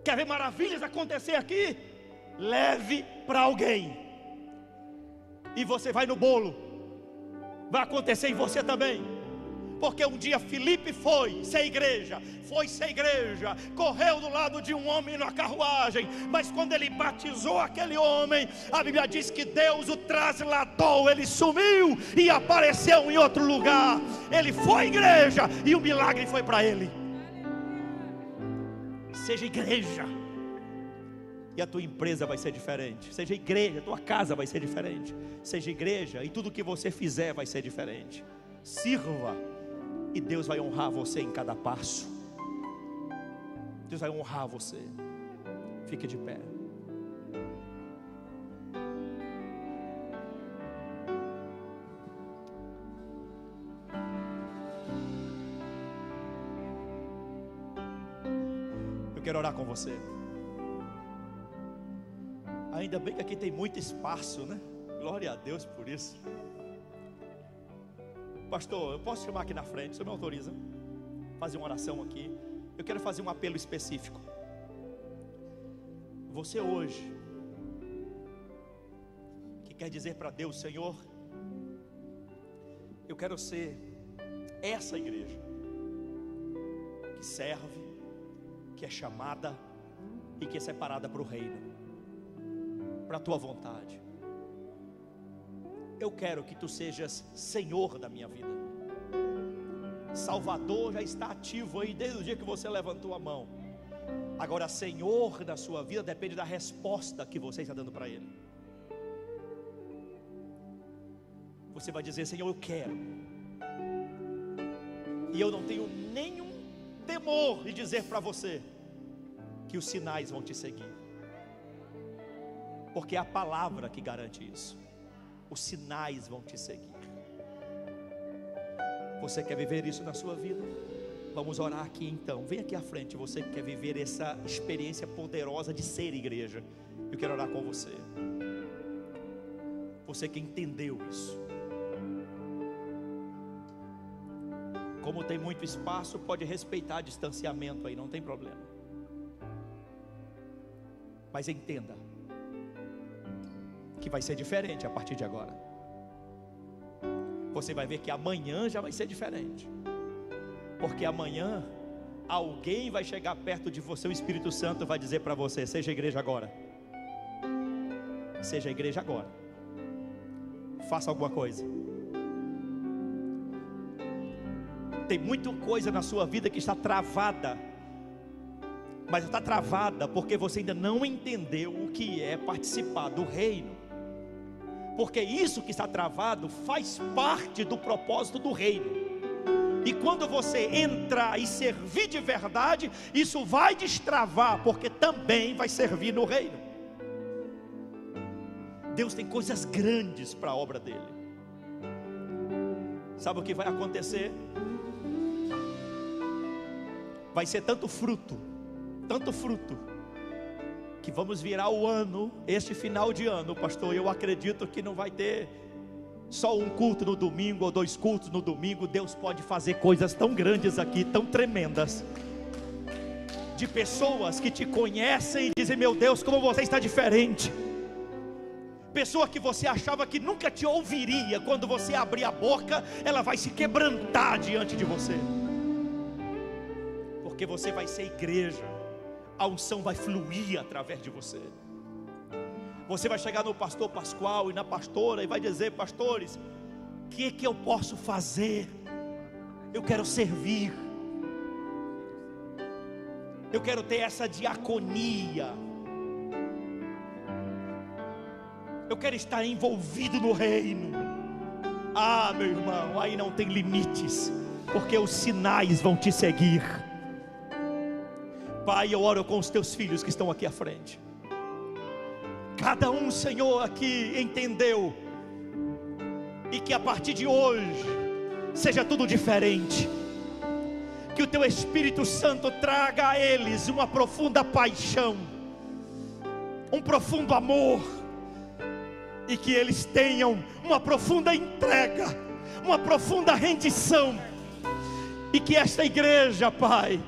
Quer ver maravilhas acontecer aqui? Leve para alguém. E você vai no bolo. Vai acontecer em você também. Porque um dia Filipe foi ser igreja, correu do lado de um homem na carruagem, mas quando ele batizou aquele homem, a Bíblia diz que Deus o trasladou, ele sumiu e apareceu em outro lugar. Ele foi igreja e o milagre foi para ele. Seja igreja, e a tua empresa vai ser diferente. Seja igreja, a tua casa vai ser diferente. Seja igreja, e tudo que você fizer vai ser diferente. Sirva, e Deus vai honrar você em cada passo. Deus vai honrar você. Fique de pé. Eu quero orar com você. Ainda bem que aqui tem muito espaço, né? Glória a Deus por isso. Pastor, eu posso chamar aqui na frente? O senhor me autoriza? Fazer uma oração aqui. Eu quero fazer um apelo específico. Você hoje, que quer dizer para Deus: Senhor, eu quero ser essa igreja que serve, que é chamada e que é separada para o reino, para a tua vontade. Eu quero que tu sejas Senhor da minha vida. Salvador já está ativo aí desde o dia que você levantou a mão. Agora, Senhor da sua vida depende da resposta que você está dando para Ele. Você vai dizer: Senhor, eu quero. E eu não tenho nenhum temor de dizer para você que os sinais vão te seguir, porque é a palavra que garante isso. Os sinais vão te seguir. Você quer viver isso na sua vida? Vamos orar aqui então. Vem aqui à frente, você que quer viver essa experiência poderosa de ser igreja. Eu quero orar com você. Você que entendeu isso. Como tem muito espaço, pode respeitar distanciamento aí, não tem problema. Mas entenda que vai ser diferente a partir de agora. Você vai ver que amanhã já vai ser diferente. Porque amanhã alguém vai chegar perto de você, o Espírito Santo vai dizer para você: seja igreja agora. Seja igreja agora. Faça alguma coisa. Tem muita coisa na sua vida que está travada. Mas está travada porque você ainda não entendeu o que é participar do reino. Porque isso que está travado faz parte do propósito do reino. E quando você entrar e servir de verdade, isso vai destravar, porque também vai servir no reino. Deus tem coisas grandes para a obra dele. Sabe o que vai acontecer? Vai ser tanto fruto, que vamos virar o ano, este final de ano, pastor. Eu acredito que não vai ter só um culto no domingo ou 2 cultos no domingo. Deus pode fazer coisas tão grandes aqui, tão tremendas, de pessoas que te conhecem e dizem: meu Deus, como você está diferente. Pessoa que você achava que nunca te ouviria, quando você abrir a boca, ela vai se quebrantar diante de você, porque você vai ser igreja. A unção vai fluir através de você. Você vai chegar no pastor Pascoal e na pastora e vai dizer: pastores, o que eu posso fazer? Eu quero servir. Eu quero ter essa diaconia. Eu quero estar envolvido no reino. Ah, meu irmão, aí não tem limites, porque os sinais vão te seguir. Pai, eu oro com os teus filhos que estão aqui à frente. Cada um, Senhor, aqui entendeu, e que a partir de hoje seja tudo diferente. que o teu Espírito Santo traga a eles uma profunda paixão, um profundo amor, e que eles tenham uma profunda entrega, uma profunda rendição, e que esta igreja, Pai,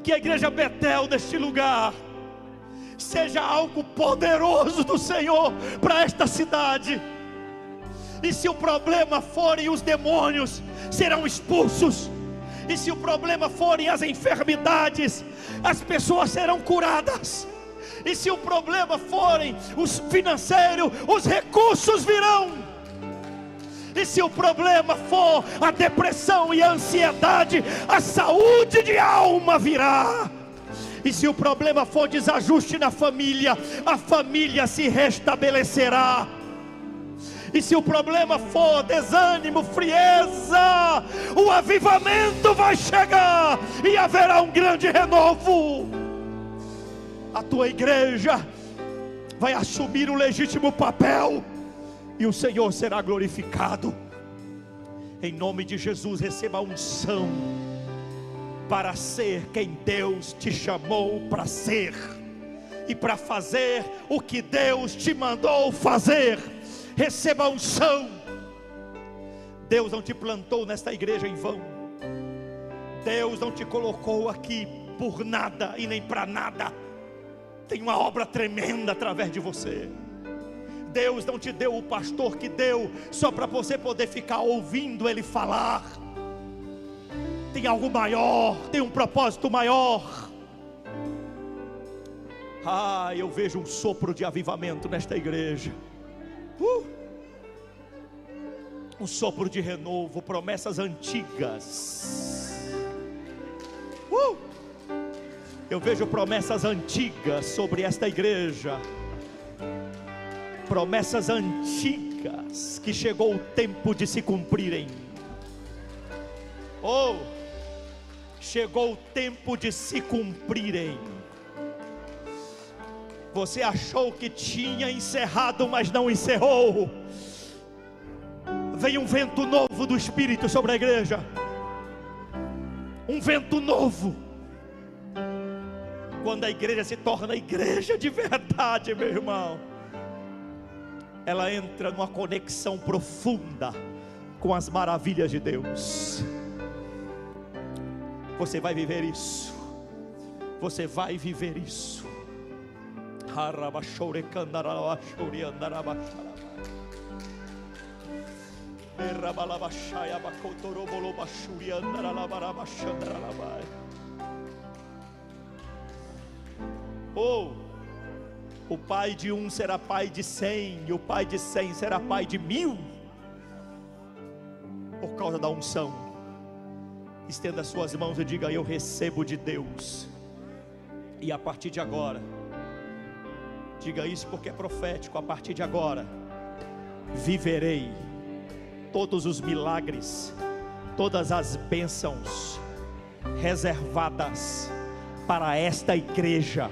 que a igreja Betel deste lugar, seja algo poderoso do Senhor para esta cidade. E se o problema forem os demônios, serão expulsos. E se o problema forem as enfermidades, as pessoas serão curadas. E se o problema forem os financeiros, os recursos virão. E se o problema for a depressão e a ansiedade, a saúde de alma virá. E se o problema for desajuste na família, a família se restabelecerá. E se o problema for desânimo, frieza, o avivamento vai chegar e haverá um grande renovo. A tua igreja vai assumir o legítimo papel e o Senhor será glorificado. Em nome de Jesus, receba a unção para ser quem Deus te chamou para ser, e para fazer o que Deus te mandou fazer. Receba a unção. Deus não te plantou nesta igreja em vão. Deus não te colocou aqui por nada e nem para nada. Tem uma obra tremenda através de você. Deus não te deu o pastor que deu só para você poder ficar ouvindo ele falar. Tem algo maior, tem um propósito maior. Eu vejo um sopro de avivamento nesta igreja. Um sopro de renovo, promessas antigas. Eu vejo promessas antigas sobre esta igreja. Promessas antigas que chegou o tempo de se cumprirem. Chegou o tempo de se cumprirem. Você achou que tinha encerrado, mas não encerrou. Vem um vento novo do Espírito sobre a igreja. Um vento novo. Quando a igreja se torna igreja de verdade, meu irmão, ela entra numa conexão profunda com as maravilhas de Deus. Você vai viver isso. Você vai viver isso. O pai de 1 será pai de 100, e o pai de 100 será pai de 1000, por causa da unção. Estenda suas mãos e diga: eu recebo de Deus. E a partir de agora, diga isso porque é profético. A partir de agora, viverei todos os milagres, todas as bênçãos reservadas para esta igreja,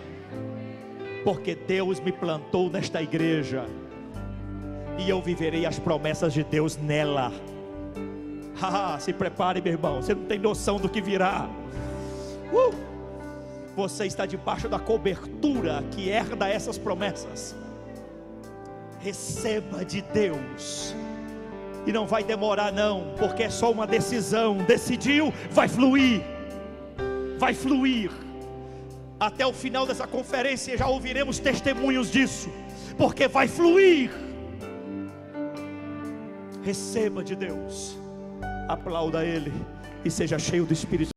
porque Deus me plantou nesta igreja, e eu viverei as promessas de Deus nela. Se prepare, meu irmão, você não tem noção do que virá. Você está debaixo da cobertura que herda essas promessas. Receba de Deus, e não vai demorar não, porque é só uma decisão. Decidiu, vai fluir. Vai fluir. Até o final dessa conferência já ouviremos testemunhos disso, porque vai fluir. Receba de Deus. Aplauda Ele e seja cheio do Espírito.